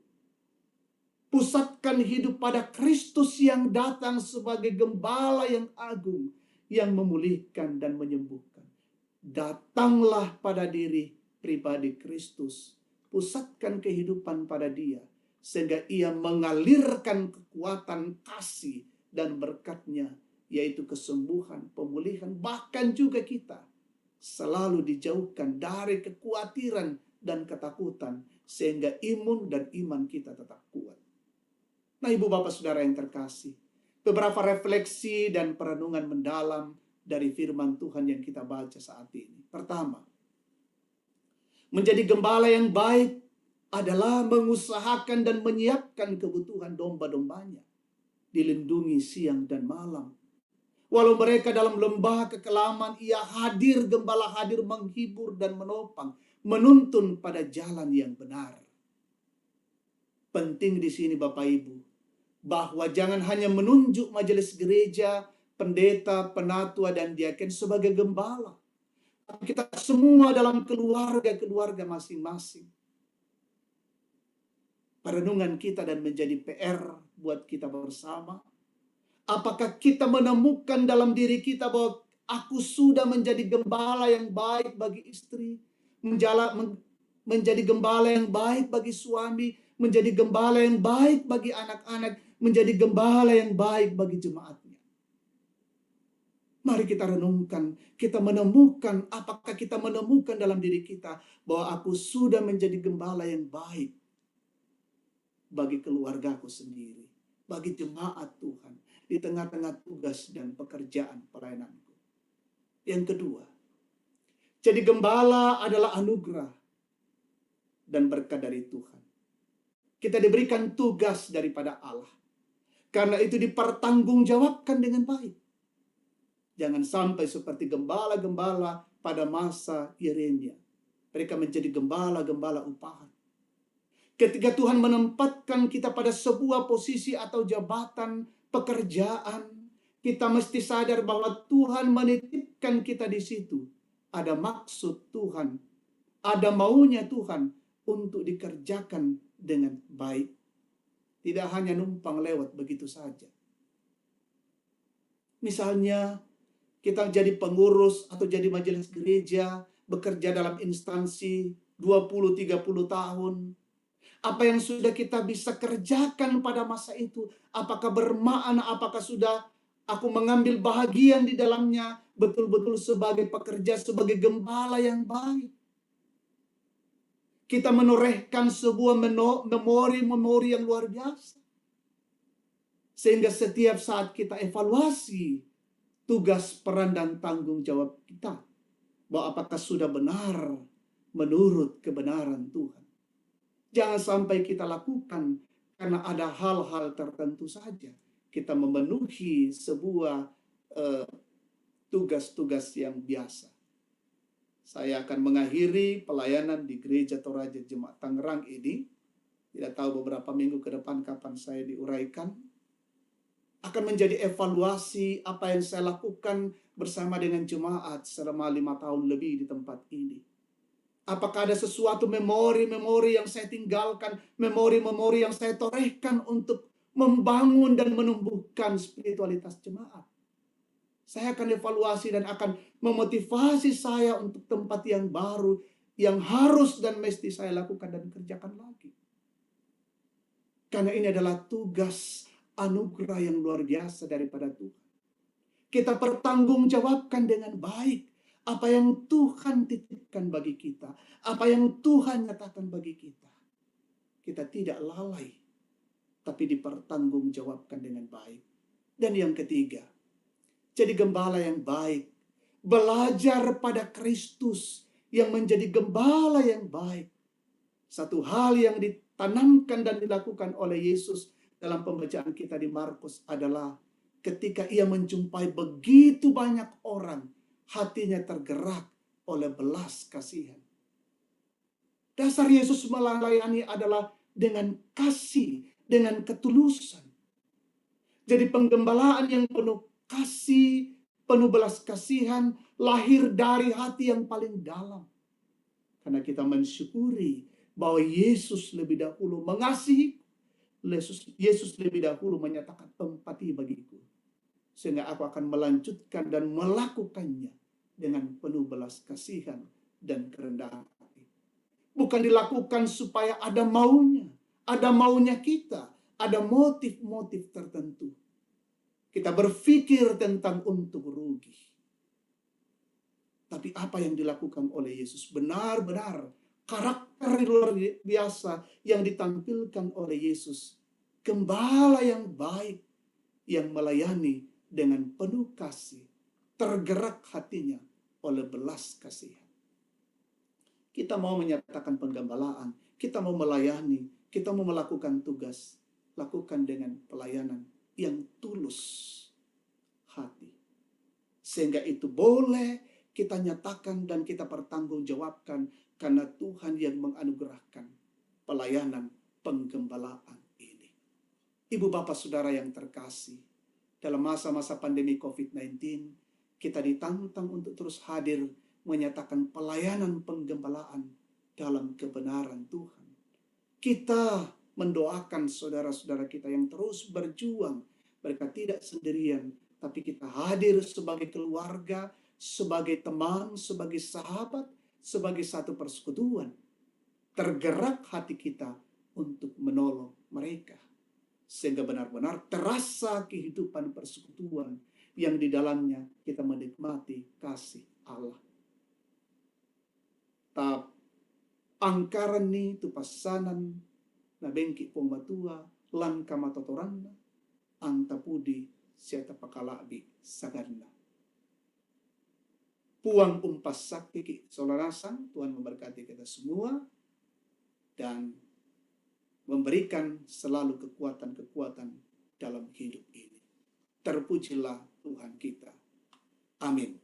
Pusatkan hidup pada Kristus yang datang sebagai gembala yang agung, yang memulihkan dan menyembuhkan. Datanglah pada diri pribadi Kristus. Pusatkan kehidupan pada Dia, sehingga Ia mengalirkan kekuatan kasih dan berkat-Nya, yaitu kesembuhan, pemulihan, bahkan juga kita selalu dijauhkan dari kekhawatiran dan ketakutan, sehingga imun dan iman kita tetap kuat. Nah, Ibu Bapak Saudara yang terkasih, beberapa refleksi dan perenungan mendalam dari firman Tuhan yang kita baca saat ini. Pertama, menjadi gembala yang baik adalah mengusahakan dan menyiapkan kebutuhan domba-dombanya, dilindungi siang dan malam. Walau mereka dalam lembah kekelaman, Ia hadir, gembala hadir menghibur dan menopang, menuntun pada jalan yang benar. Penting di sini Bapak Ibu, bahwa jangan hanya menunjuk majelis gereja, pendeta, penatua, dan diaken sebagai gembala. Tapi kita semua dalam keluarga-keluarga masing-masing. Perenungan kita dan menjadi PR buat kita bersama. Apakah kita menemukan dalam diri kita bahwa aku sudah menjadi gembala yang baik bagi istri, menjadi gembala yang baik bagi suami, menjadi gembala yang baik bagi anak-anak, menjadi gembala yang baik bagi jemaatnya. Mari kita renungkan, kita menemukan, apakah kita menemukan dalam diri kita bahwa aku sudah menjadi gembala yang baik bagi keluargaku sendiri, bagi jemaat Tuhan, di tengah-tengah tugas dan pekerjaan pelayananku. Yang kedua, jadi gembala adalah anugerah dan berkat dari Tuhan. Kita diberikan tugas daripada Allah. Karena itu dipertanggungjawabkan dengan baik. Jangan sampai seperti gembala-gembala pada masa Yeremia. Mereka menjadi gembala-gembala upahan. Ketika Tuhan menempatkan kita pada sebuah posisi atau jabatan pekerjaan, kita mesti sadar bahwa Tuhan menitipkan kita di situ. Ada maksud Tuhan, ada maunya Tuhan untuk dikerjakan dengan baik. Tidak hanya numpang lewat begitu saja. Misalnya, kita jadi pengurus atau jadi majelis gereja, bekerja dalam instansi 20-30 tahun. Apa yang sudah kita bisa kerjakan pada masa itu, apakah bermakna, apakah sudah aku mengambil bahagian di dalamnya, betul-betul sebagai pekerja, sebagai gembala yang baik. Kita menorehkan sebuah memori-memori yang luar biasa. Sehingga setiap saat kita evaluasi tugas, peran, dan tanggung jawab kita, bahwa apakah sudah benar menurut kebenaran Tuhan. Jangan sampai kita lakukan karena ada hal-hal tertentu saja. Kita memenuhi sebuah tugas-tugas yang biasa. Saya akan mengakhiri pelayanan di Gereja Toraja Jemaat Tangerang ini. Tidak tahu beberapa minggu ke depan kapan saya diuraikan. Akan menjadi evaluasi apa yang saya lakukan bersama dengan jemaat selama 5 tahun lebih di tempat ini. Apakah ada sesuatu memori-memori yang saya tinggalkan, memori-memori yang saya torehkan untuk membangun dan menumbuhkan spiritualitas jemaat. Saya akan evaluasi dan akan memotivasi saya untuk tempat yang baru, yang harus dan mesti saya lakukan dan kerjakan lagi. Karena ini adalah tugas anugerah yang luar biasa daripada Tuhan. Kita pertanggungjawabkan dengan baik apa yang Tuhan titipkan bagi kita, apa yang Tuhan nyatakan bagi kita. Kita tidak lalai, tapi dipertanggungjawabkan dengan baik. Dan yang ketiga, jadi gembala yang baik, belajar pada Kristus yang menjadi gembala yang baik. Satu hal yang ditanamkan dan dilakukan oleh Yesus dalam pembacaan kita di Markus adalah ketika ia menjumpai begitu banyak orang, hatinya tergerak oleh belas kasihan. Dasar Yesus melayani adalah dengan kasih, dengan ketulusan. Jadi penggembalaan yang penuh kasih, penuh belas kasihan, lahir dari hati yang paling dalam. Karena kita mensyukuri bahwa Yesus lebih dahulu mengasihi, Yesus lebih dahulu menyatakan empati bagiku. Sehingga aku akan melanjutkan dan melakukannya dengan penuh belas kasihan dan kerendahan hati. Bukan dilakukan supaya ada maunya kita, ada motif-motif tertentu. Kita berpikir tentang untung rugi. Tapi apa yang dilakukan oleh Yesus benar-benar karakter luar biasa yang ditampilkan oleh Yesus. Gembala yang baik, yang melayani dengan penuh kasih, tergerak hatinya oleh belas kasihan. Kita mau menyatakan penggembalaan, kita mau melayani, kita mau melakukan tugas, lakukan dengan pelayanan yang tulus hati. Sehingga itu boleh kita nyatakan dan kita pertanggungjawabkan karena Tuhan yang menganugerahkan pelayanan penggembalaan ini. Ibu bapak saudara yang terkasih, dalam masa-masa pandemi COVID-19, kita ditantang untuk terus hadir menyatakan pelayanan penggembalaan dalam kebenaran Tuhan. Kita mendoakan saudara-saudara kita yang terus berjuang. Mereka tidak sendirian, tapi kita hadir sebagai keluarga, sebagai teman, sebagai sahabat, sebagai satu persekutuan. Tergerak hati kita untuk menolong mereka. Sehingga benar-benar terasa kehidupan persekutuan yang di dalamnya kita menikmati kasih Allah. Tap angkaran ni tu pasanan na bengki pong matua lan kamatotoranna antapudi siata pakalabi saganna. Puang umpas sakiki solarasan, Tuhan memberkati kita semua dan memberikan selalu kekuatan-kekuatan dalam hidup ini. Terpujilah Tuhan kita. Amin.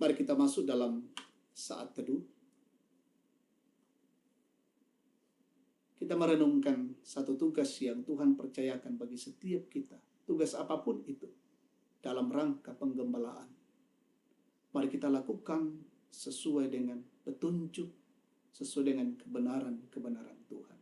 Mari kita masuk dalam saat teduh. Kita merenungkan satu tugas yang Tuhan percayakan bagi setiap kita. Tugas apapun itu dalam rangka penggembalaan. Mari kita lakukan sesuai dengan petunjuk, sesuai dengan kebenaran-kebenaran Tuhan.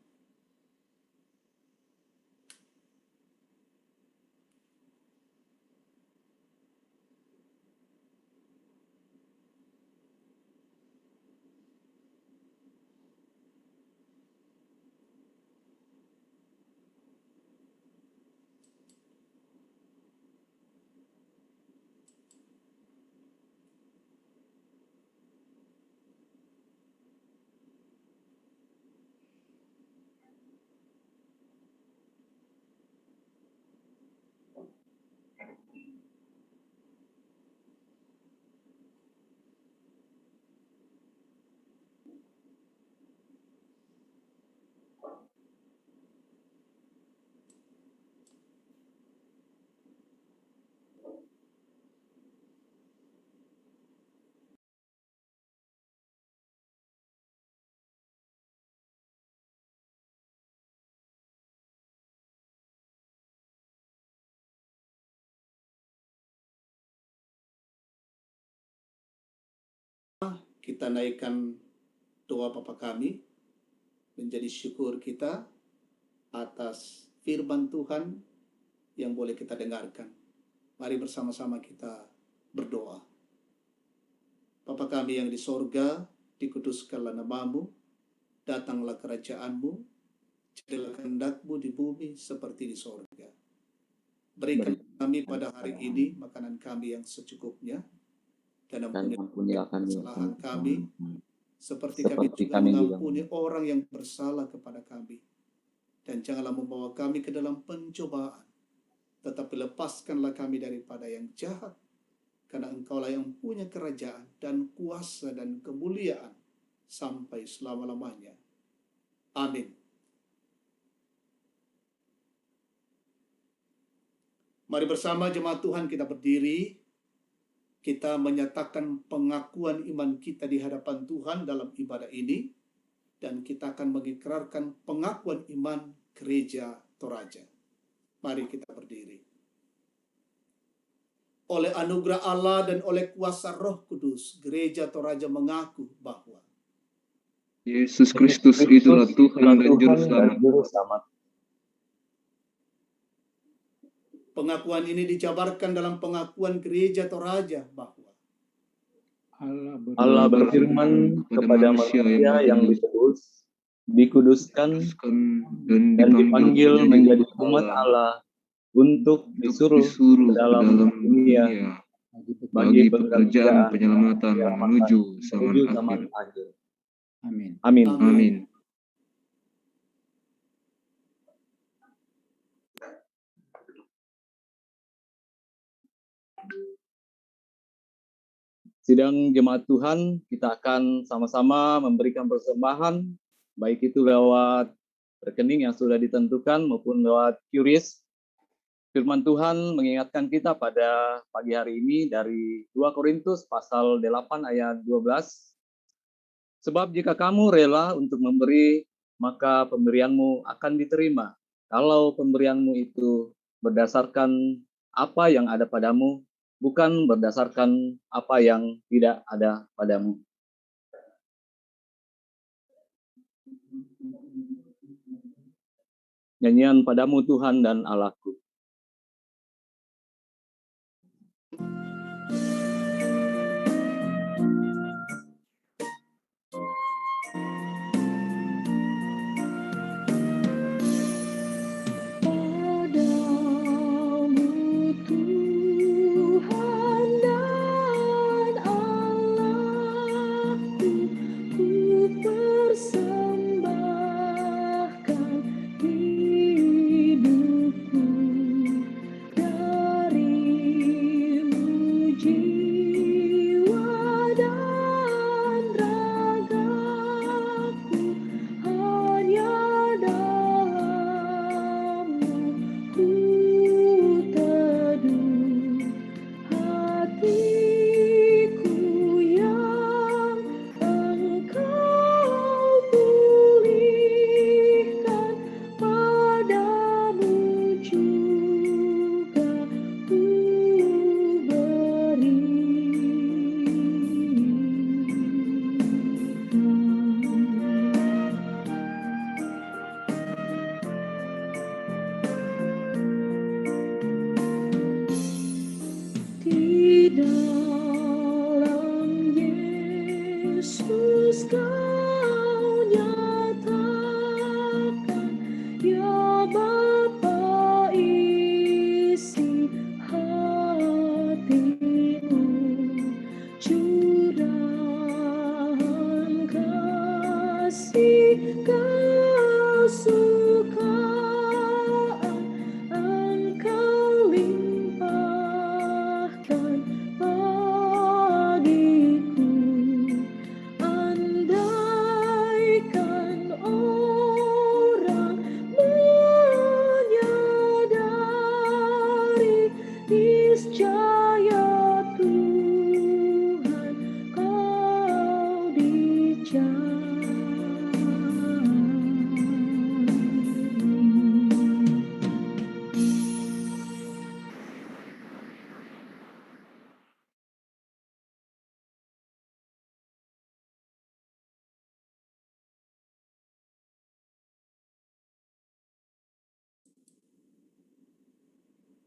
Kita naikkan doa Bapa kami, menjadi syukur kita atas firman Tuhan yang boleh kita dengarkan. Mari bersama-sama kita berdoa. Bapa kami yang di sorga, dikuduskanlah namamu, datanglah kerajaanmu, jadilah kehendak-Mu di bumi seperti di sorga. Berikan kami pada hari ini makanan kami yang secukupnya, dan ampunilah kesalahan kami, seperti kami juga mengampuni orang yang bersalah kepada kami. Dan janganlah membawa kami ke dalam pencobaan, tetapi lepaskanlah kami daripada yang jahat, karena Engkaulah yang punya kerajaan dan kuasa dan kemuliaan sampai selama-lamanya. Amin. Mari bersama jemaat Tuhan kita berdiri. Kita menyatakan pengakuan iman kita di hadapan Tuhan dalam ibadah ini, dan kita akan mengikrarkan pengakuan iman Gereja Toraja. Mari kita berdiri. Oleh anugerah Allah dan oleh kuasa Roh Kudus, Gereja Toraja mengaku bahwa Yesus Kristus itulah Tuhan dan Juru Selamat. pengakuan ini dijabarkan dalam pengakuan Gereja Toraja bahwa Allah berfirman kepada manusia yang dikuduskan dan dipanggil menjadi umat Allah untuk disuruh ke dalam dunia bagi pekerjaan penyelamatan menuju zaman akhir. akhir. Amin. Amin. Amin. Sidang jemaat Tuhan, kita akan sama-sama memberikan persembahan, baik itu lewat rekening yang sudah ditentukan maupun lewat QRIS. Firman Tuhan mengingatkan kita pada pagi hari ini dari 2 Korintus pasal 8 ayat 12. Sebab jika kamu rela untuk memberi, maka pemberianmu akan diterima. Kalau pemberianmu itu berdasarkan apa yang ada padamu, bukan berdasarkan apa yang tidak ada padamu. Nyanyian padamu Tuhan dan Allahku. Padamu Tuhan dan Allahku, ku bersembah.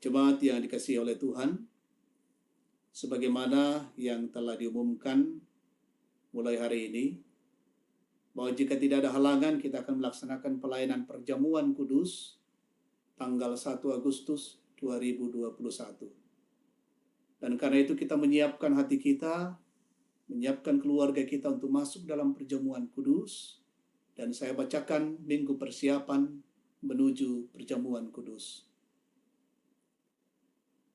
Jemaat yang dikasihi oleh Tuhan, sebagaimana yang telah diumumkan mulai hari ini, bahwa jika tidak ada halangan kita akan melaksanakan pelayanan perjamuan kudus tanggal 1 Agustus 2021. Dan karena itu kita menyiapkan hati kita, menyiapkan keluarga kita untuk masuk dalam perjamuan kudus, dan saya bacakan minggu persiapan menuju perjamuan kudus.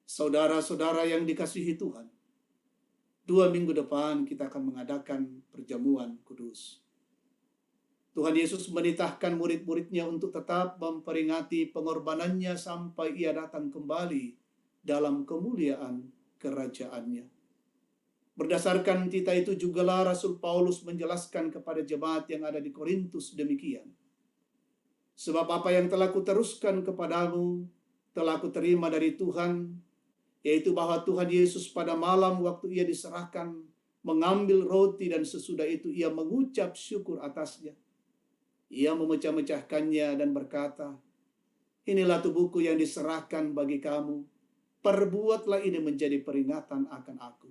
Saudara-saudara yang dikasihi Tuhan, 2 minggu depan kita akan mengadakan perjamuan kudus. Tuhan Yesus menitahkan murid-muridnya untuk tetap memperingati pengorbanannya sampai ia datang kembali dalam kemuliaan kerajaannya. Berdasarkan titah itu jugalah Rasul Paulus menjelaskan kepada jemaat yang ada di Korintus demikian. Sebab apa yang telah kuteruskan kepadamu, telah kuterima dari Tuhan, yaitu bahwa Tuhan Yesus pada malam waktu ia diserahkan, mengambil roti dan sesudah itu ia mengucap syukur atasnya. Ia memecah-mecahkannya dan berkata, "Inilah tubuhku yang diserahkan bagi kamu. Perbuatlah ini menjadi peringatan akan aku."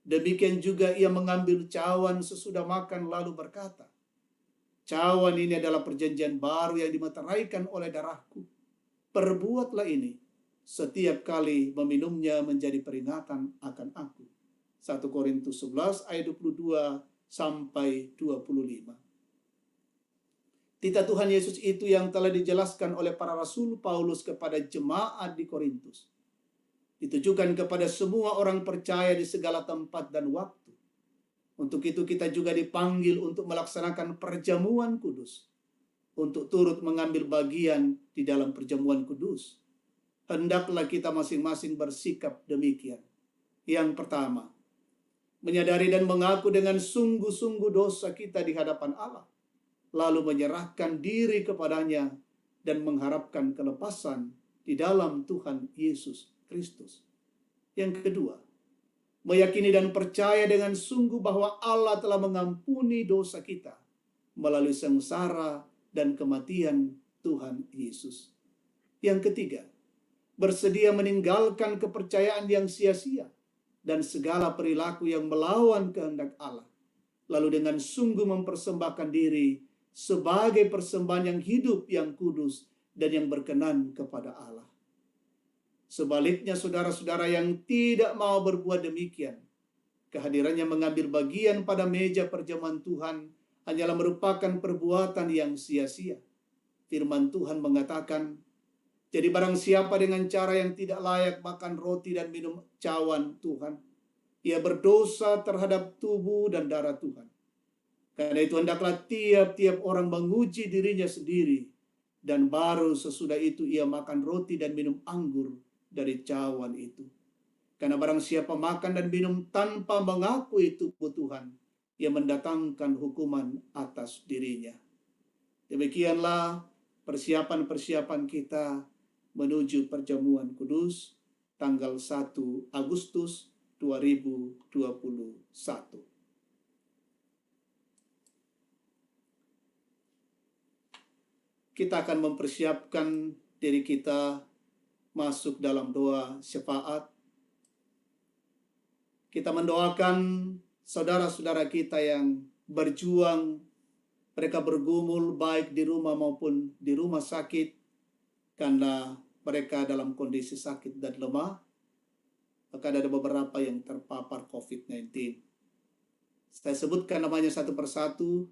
Demikian juga ia mengambil cawan sesudah makan lalu berkata, "Cawan ini adalah perjanjian baru yang dimeteraikan oleh darahku. Perbuatlah ini setiap kali meminumnya menjadi peringatan akan aku." 1 Korintus 11 ayat 22 sampai 25. Titah Tuhan Yesus itu yang telah dijelaskan oleh para rasul Paulus kepada jemaat di Korintus, ditujukan kepada semua orang percaya di segala tempat dan waktu. Untuk itu kita juga dipanggil untuk melaksanakan perjamuan kudus, untuk turut mengambil bagian di dalam perjamuan kudus. Hendaklah kita masing-masing bersikap demikian. Yang pertama, menyadari dan mengaku dengan sungguh-sungguh dosa kita di hadapan Allah, lalu menyerahkan diri kepadanya dan mengharapkan kelepasan di dalam Tuhan Yesus Kristus. Yang kedua, meyakini dan percaya dengan sungguh bahwa Allah telah mengampuni dosa kita melalui sengsara dan kematian Tuhan Yesus. Yang ketiga, bersedia meninggalkan kepercayaan yang sia-sia dan segala perilaku yang melawan kehendak Allah, lalu dengan sungguh mempersembahkan diri sebagai persembahan yang hidup, yang kudus, dan yang berkenan kepada Allah. Sebaliknya, saudara-saudara yang tidak mau berbuat demikian, kehadirannya mengambil bagian pada meja perjamuan Tuhan hanyalah merupakan perbuatan yang sia-sia. Firman Tuhan mengatakan, "Jadi barang siapa dengan cara yang tidak layak makan roti dan minum cawan Tuhan, ia berdosa terhadap tubuh dan darah Tuhan. Karena itu hendaklah tiap-tiap orang menguji dirinya sendiri, dan baru sesudah itu ia makan roti dan minum anggur dari cawan itu. Karena barang siapa makan dan minum tanpa mengakui tubuh Tuhan, ia mendatangkan hukuman atas dirinya." Demikianlah persiapan-persiapan kita menuju perjamuan kudus tanggal 1 Agustus 2021. Kita akan mempersiapkan diri kita masuk dalam doa syafaat. Kita mendoakan saudara-saudara kita yang berjuang, mereka bergumul baik di rumah maupun di rumah sakit, karena mereka dalam kondisi sakit dan lemah. Maka ada beberapa yang terpapar COVID-19. Saya sebutkan namanya satu persatu.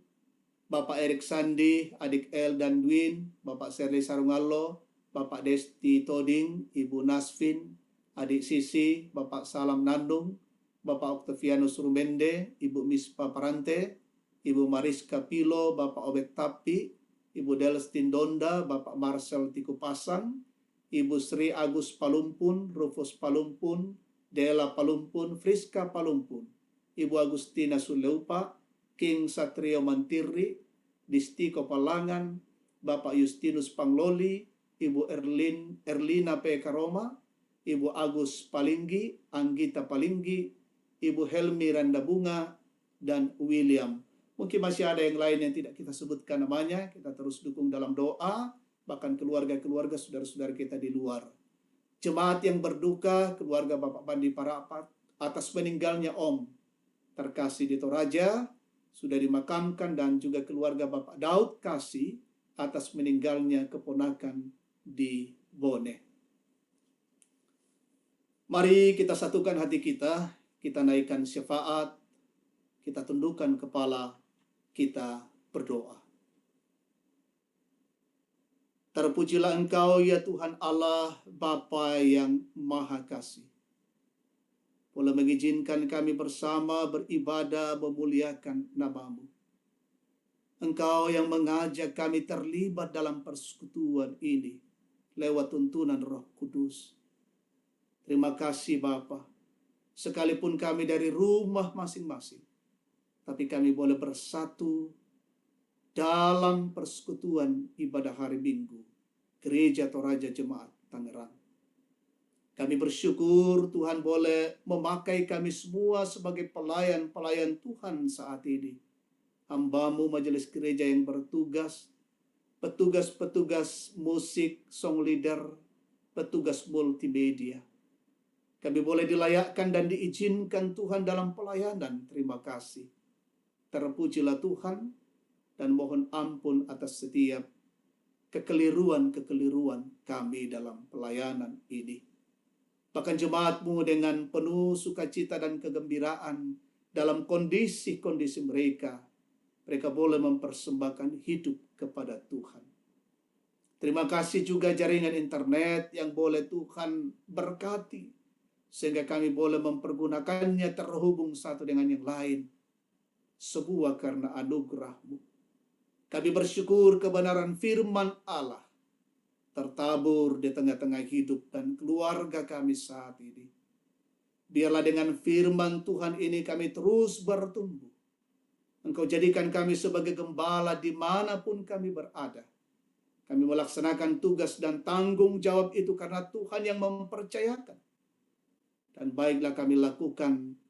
Bapak Erik Sandi, adik El dan Dwin, Bapak Serli Sarungallo, Bapak Desti Toding, Ibu Nasvin, adik Sisi, Bapak Salam Nandung, Bapak Octavianus Rumende, Ibu Mispa Parante, Ibu Mariska Pilo, Bapak Obed Tapi, Ibu Delestin Donda, Bapak Marcel Tikupasang, Ibu Sri Agus Palumpun, Rufus Palumpun, Dela Palumpun, Friska Palumpun, Ibu Agustina Suleupa, King Satrio Mantiri, Disti Kopalangan, Bapak Justinus Pangloli, Ibu Erlina P. Karoma, Ibu Agus Palinggi, Anggita Palinggi, Ibu Helmi Randabunga, dan William. Mungkin masih ada yang lain yang tidak kita sebutkan namanya. Kita terus dukung dalam doa, bahkan keluarga-keluarga saudara-saudara kita di luar. jemaat yang berduka, keluarga Bapak Bandi Parapat atas meninggalnya Om terkasih di Toraja, sudah dimakamkan, dan juga keluarga Bapak Daud Kasih atas meninggalnya keponakan di Bone. Mari kita satukan hati kita naikkan syafaat, kita tundukkan kepala, kita berdoa. Terpujilah Engkau ya Tuhan Allah, Bapa yang Maha Kasih, boleh mengizinkan kami bersama beribadah memuliakan nama-Mu. Engkau yang mengajak kami terlibat dalam persekutuan ini lewat tuntunan Roh Kudus. Terima kasih Bapa, sekalipun kami dari rumah masing-masing, tapi kami boleh bersatu dalam persekutuan ibadah hari Minggu Gereja Toraja Jemaat Tangerang. Kami bersyukur Tuhan boleh memakai kami semua sebagai pelayan-pelayan Tuhan saat ini. Hamba-Mu majelis gereja yang bertugas, petugas-petugas musik, song leader, petugas multimedia. Kami boleh dilayakkan dan diizinkan Tuhan dalam pelayanan. Terima kasih. Terpujilah Tuhan, dan mohon ampun atas setiap kekeliruan-kekeliruan kami dalam pelayanan ini. Bahkan jemaat-Mu dengan penuh sukacita dan kegembiraan dalam kondisi-kondisi mereka boleh mempersembahkan hidup kepada Tuhan. Terima kasih juga jaringan internet yang boleh Tuhan berkati, sehingga kami boleh mempergunakannya terhubung satu dengan yang lain. Sebuah karena anugerah-Mu. Kami bersyukur kebenaran firman Allah tertabur di tengah-tengah hidup dan keluarga kami saat ini. Biarlah dengan firman Tuhan ini kami terus bertumbuh. Engkau jadikan kami sebagai gembala dimanapun kami berada. Kami melaksanakan tugas dan tanggung jawab itu karena Tuhan yang mempercayakan. Dan baiklah kami lakukan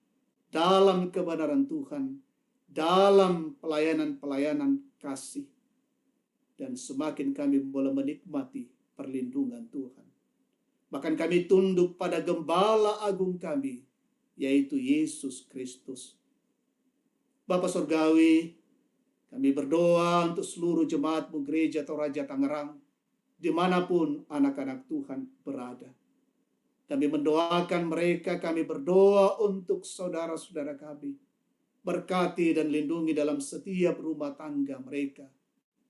dalam kebenaran Tuhan, dalam pelayanan-pelayanan kasih. Dan semakin kami boleh menikmati perlindungan Tuhan. Bahkan kami tunduk pada gembala agung kami, yaitu Yesus Kristus. Bapa Surgawi, kami berdoa untuk seluruh jemaat-Mu Gereja Toraja Tangerang, dimanapun anak-anak Tuhan berada. Kami mendoakan mereka, kami berdoa untuk saudara-saudara kami. Berkati dan lindungi dalam setiap rumah tangga mereka.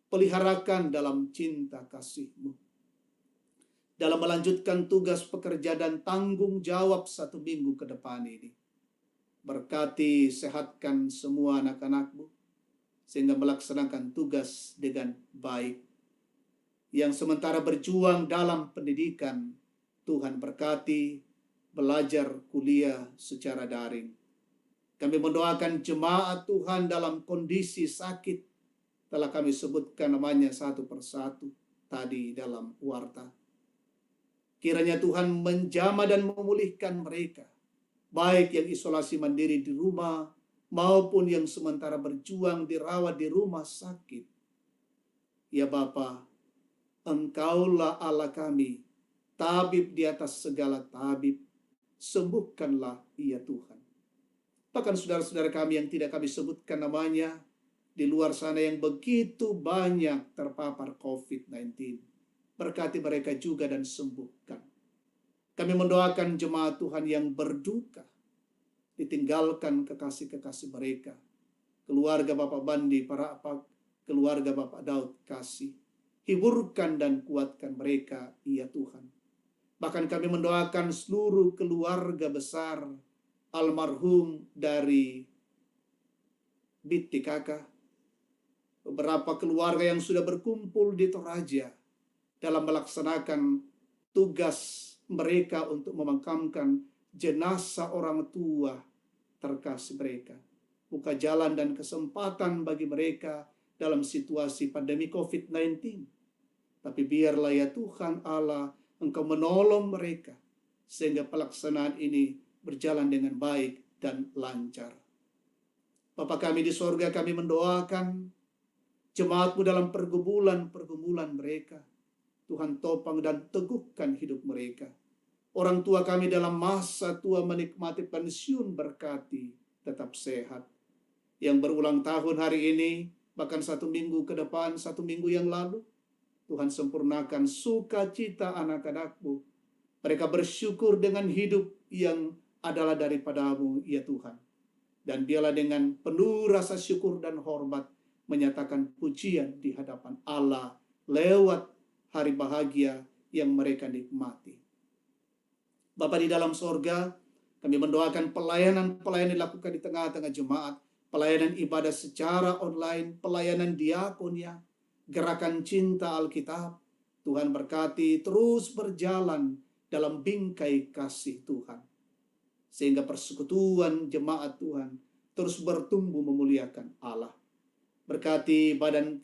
Peliharakan dalam cinta kasih-Mu. Dalam melanjutkan tugas pekerja dan tanggung jawab 1 minggu ke depan ini. Berkati, sehatkan semua anak-anak-Mu, sehingga melaksanakan tugas dengan baik. Yang sementara berjuang dalam pendidikan, Tuhan berkati, belajar kuliah secara daring. Kami mendoakan jemaat Tuhan dalam kondisi sakit. Telah kami sebutkan namanya satu persatu tadi dalam warta. Kiranya Tuhan menjamah dan memulihkan mereka, baik yang isolasi mandiri di rumah, maupun yang sementara berjuang dirawat di rumah sakit. Ya Bapa, Engkaulah Allah kami, tabib di atas segala tabib. Sembuhkanlah ya Tuhan. Bahkan saudara-saudara kami yang tidak kami sebutkan namanya, di luar sana yang begitu banyak terpapar COVID-19. Berkati mereka juga dan sembuhkan. Kami mendoakan jemaat Tuhan yang berduka, ditinggalkan kekasih-kekasih mereka. Keluarga Bapak Bandi Parapat, keluarga Bapak Daud Kasih. Hiburkan dan kuatkan mereka, ya Tuhan. Bahkan kami mendoakan seluruh keluarga besar almarhum dari Biti Kakak. Beberapa keluarga yang sudah berkumpul di Toraja dalam melaksanakan tugas mereka untuk memakamkan jenazah orang tua terkasih mereka. Buka jalan dan kesempatan bagi mereka dalam situasi pandemi COVID-19. Tapi biarlah ya Tuhan Allah, Engkau menolong mereka sehingga pelaksanaan ini berjalan dengan baik dan lancar. Bapa kami di sorga, kami mendoakan jemaat-Mu dalam pergumulan mereka. Tuhan topang dan teguhkan hidup mereka. Orang tua kami dalam masa tua menikmati pensiun berkati, tetap sehat. Yang berulang tahun hari ini, bahkan 1 minggu ke depan, 1 minggu yang lalu, Tuhan sempurnakan sukacita anak-anak-Mu. Mereka bersyukur dengan hidup yang adalah daripada-Mu, ya Tuhan. Dan biarlah dengan penuh rasa syukur dan hormat menyatakan pujian di hadapan Allah lewat hari bahagia yang mereka nikmati. Bapa di dalam sorga, kami mendoakan pelayanan-pelayanan dilakukan di tengah-tengah jemaat, pelayanan ibadah secara online, pelayanan diakonia, gerakan cinta Alkitab. Tuhan berkati terus berjalan dalam bingkai kasih Tuhan. Sehingga persekutuan jemaat Tuhan terus bertumbuh memuliakan Allah. Berkati badan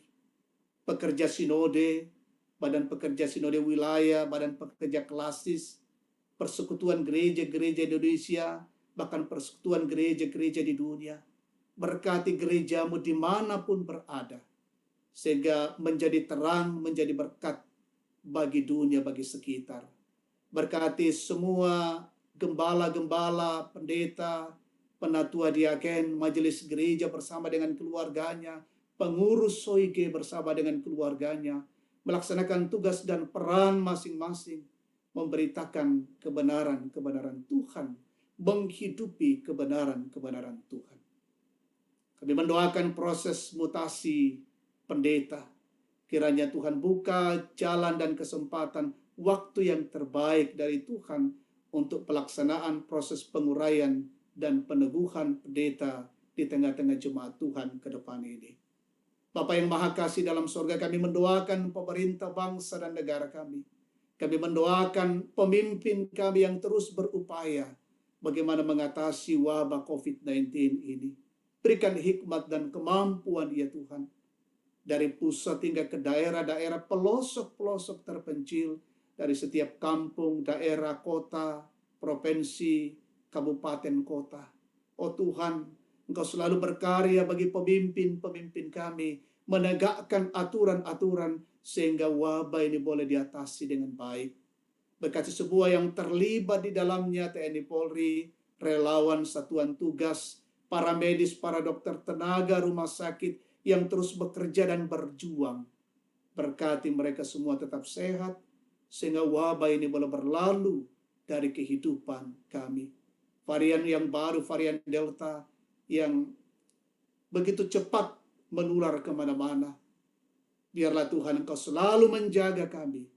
pekerja sinode, badan pekerja sinode wilayah, badan pekerja klasis, persekutuan gereja-gereja Indonesia, bahkan persekutuan gereja-gereja di dunia. Berkati gerejamu dimanapun berada, sehingga menjadi terang, menjadi berkat bagi dunia, bagi sekitar. Berkati semua gembala-gembala, pendeta, penatua diaken, majelis gereja bersama dengan keluarganya, pengurus soige bersama dengan keluarganya, melaksanakan tugas dan peran masing-masing, memberitakan kebenaran-kebenaran Tuhan, menghidupi kebenaran-kebenaran Tuhan. Kami mendoakan proses mutasi pendeta. Kiranya Tuhan buka jalan dan kesempatan waktu yang terbaik dari Tuhan untuk pelaksanaan proses penguraian dan peneguhan pendeta di tengah-tengah jemaat Tuhan ke depan ini. Bapa yang Maha Kasih dalam surga, kami mendoakan pemerintah bangsa dan negara kami. Kami mendoakan pemimpin kami yang terus berupaya bagaimana mengatasi wabah COVID-19 ini. Berikan hikmat dan kemampuan ya Tuhan. Dari pusat hingga ke daerah-daerah pelosok-pelosok terpencil, dari setiap kampung, daerah, kota, provinsi, kabupaten, kota. Oh Tuhan, Engkau selalu berkarya bagi pemimpin-pemimpin kami, menegakkan aturan-aturan sehingga wabah ini boleh diatasi dengan baik. Berkati sebuah yang terlibat di dalamnya, TNI Polri, relawan satuan tugas, para medis, para dokter, tenaga rumah sakit yang terus bekerja dan berjuang. Berkati mereka semua tetap sehat, sehingga wabah ini boleh berlalu dari kehidupan kami. Varian yang baru, varian Delta, yang begitu cepat menular kemana-mana. Biarlah Tuhan Engkau selalu menjaga kami,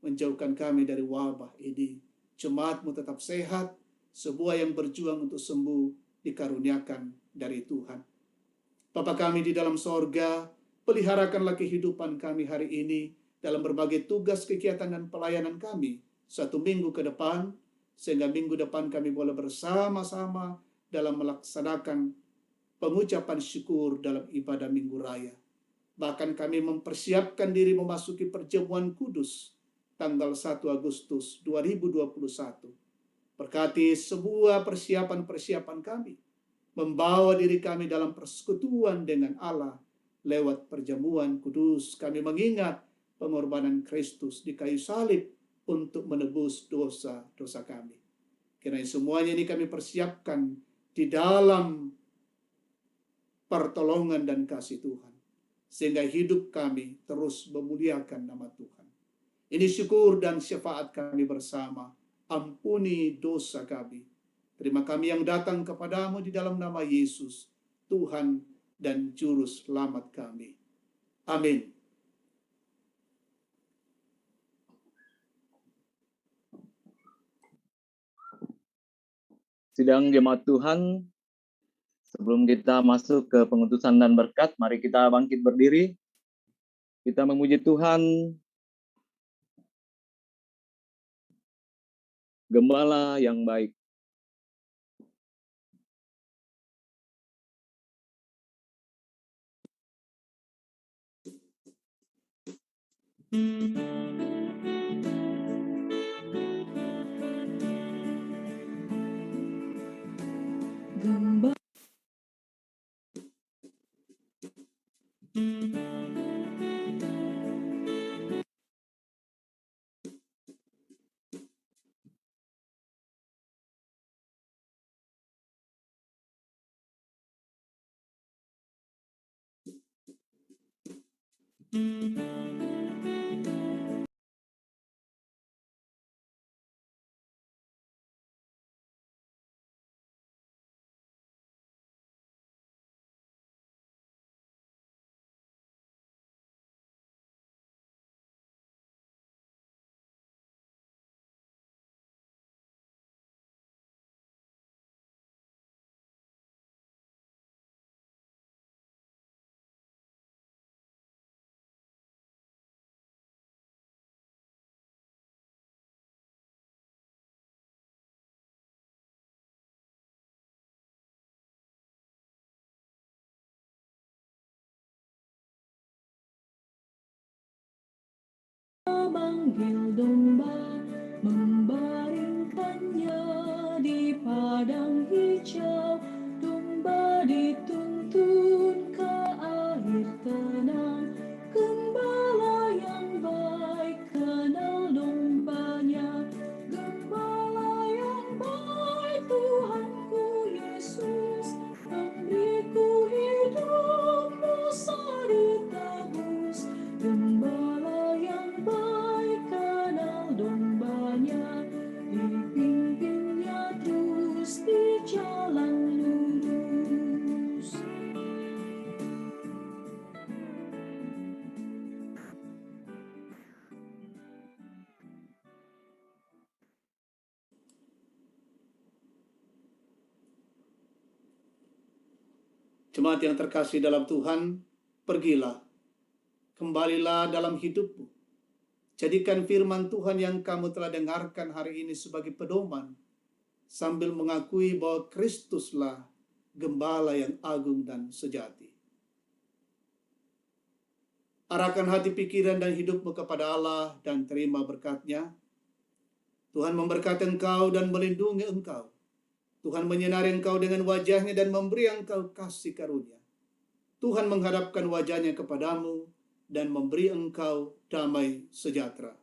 menjauhkan kami dari wabah ini. Jemaat-Mu tetap sehat, sebuah yang berjuang untuk sembuh dikaruniakan dari Tuhan. Bapa kami di dalam sorga, peliharakanlah kehidupan kami hari ini dalam berbagai tugas, kegiatan, dan pelayanan kami 1 minggu ke depan, sehingga minggu depan kami boleh bersama-sama dalam melaksanakan pengucapan syukur dalam ibadah Minggu Raya. Bahkan kami mempersiapkan diri memasuki perjamuan kudus tanggal 1 Agustus 2021. Berkati sebuah persiapan-persiapan kami, membawa diri kami dalam persekutuan dengan Allah lewat perjamuan kudus. Kami mengingat pengorbanan Kristus di kayu salib untuk menebus dosa-dosa kami. Kiranya semuanya ini kami persiapkan di dalam pertolongan dan kasih Tuhan, sehingga hidup kami terus memuliakan nama Tuhan. Ini syukur dan syafaat kami bersama. Ampuni dosa kami. Terima kami yang datang kepadamu di dalam nama Yesus, Tuhan dan Juru Selamat kami. Amin. Sidang jemaat Tuhan, sebelum kita masuk ke pengutusan dan berkat, mari kita bangkit berdiri. Kita memuji Tuhan, Gembala yang baik. Manggil domba, membaringkannya di padang hijau. Domba dituntun ke air tenang, gembala yang baik kenal dombanya. Gembala yang baik Tuhanku Yesus, memberiku hidup dosa ditebus. Gembala yang baik kenal dombanya, dipimpinnya terus di jalan lurus. Jemaat yang terkasih dalam Tuhan, pergilah, kembalilah dalam hidupmu. Jadikan firman Tuhan yang kamu telah dengarkan hari ini sebagai pedoman, sambil mengakui bahwa Kristuslah gembala yang agung dan sejati. Arahkan hati, pikiran, dan hidupmu kepada Allah dan terima berkat-Nya. Tuhan memberkati engkau dan melindungi engkau. Tuhan menyinari engkau dengan wajah-Nya dan memberi engkau kasih karunia. Tuhan menghadapkan wajah-Nya kepadamu dan memberi engkau damai sejahtera.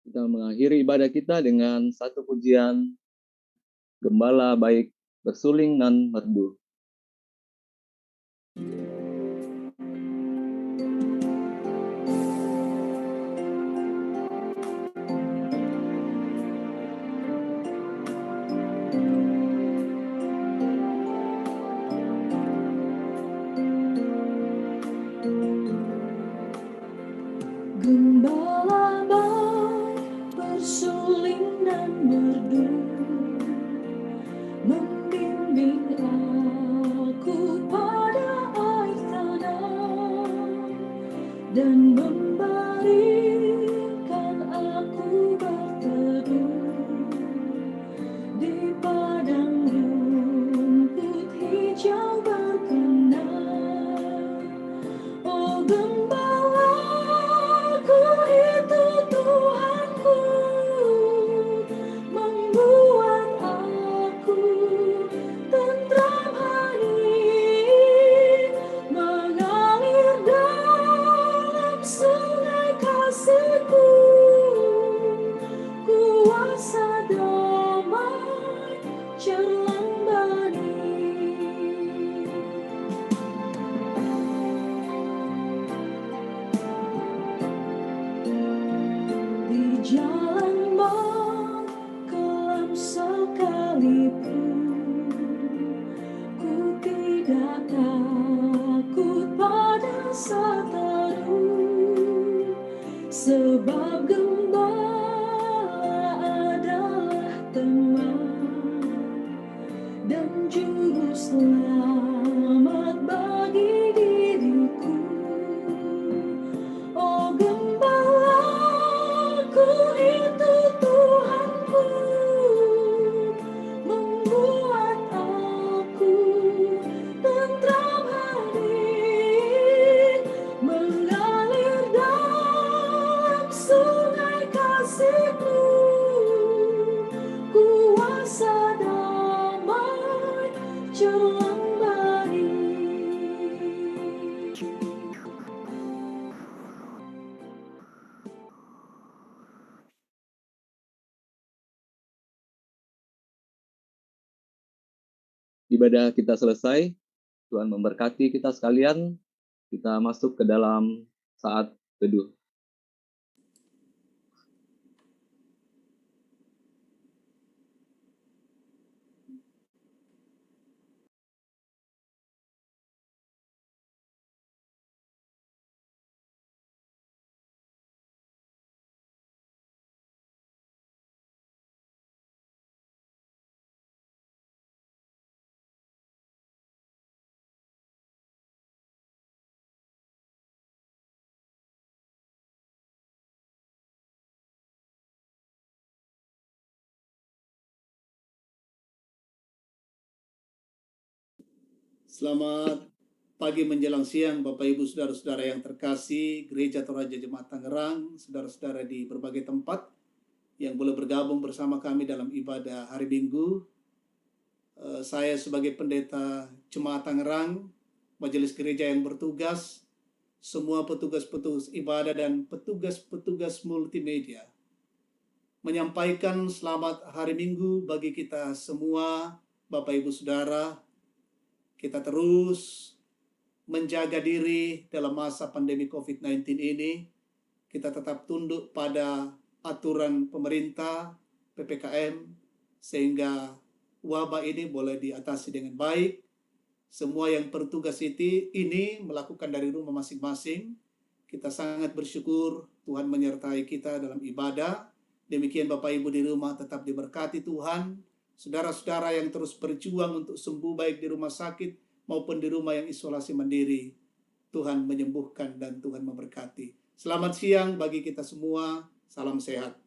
Kita mengakhiri ibadah kita dengan satu pujian Gembala Baik Bersuling Nan Merdu. Gembala baik bersuling dan merdu, membimbing aku pada air tenang, dan memberikan aku berteduh di padang rumput hijau berkenan. Oh gembalaku itu Tuhanku, membuat aku tentram hati, mengalir dalam sungai kasih-Ku. Kuasa damai cerlang bani. Di jalan bang kelam sekalipun, ku tidak takut pada seteru, sebab gembala adalah teman dan juru selamat bagi diriku. Oh gembalaku itu Tuhanku, membuat ibadah kita selesai. Tuhan memberkati kita sekalian. Kita masuk ke dalam saat teduh. Selamat pagi menjelang siang Bapak Ibu Saudara-saudara yang terkasih, Gereja Toraja Jemaat Tangerang, saudara-saudara di berbagai tempat yang boleh bergabung bersama kami dalam ibadah hari Minggu. Saya sebagai pendeta Jemaat Tangerang, Majelis Gereja yang bertugas, semua petugas-petugas ibadah dan petugas-petugas multimedia menyampaikan selamat hari Minggu bagi kita semua, Bapak Ibu Saudara. Kita terus menjaga diri dalam masa pandemi COVID-19 ini. Kita tetap tunduk pada aturan pemerintah, PPKM, sehingga wabah ini boleh diatasi dengan baik. Semua yang bertugas ini melakukan dari rumah masing-masing. Kita sangat bersyukur Tuhan menyertai kita dalam ibadah. Demikian Bapak Ibu di rumah tetap diberkati Tuhan. Saudara-saudara yang terus berjuang untuk sembuh baik di rumah sakit maupun di rumah yang isolasi mandiri, Tuhan menyembuhkan dan Tuhan memberkati. Selamat siang bagi kita semua, salam sehat.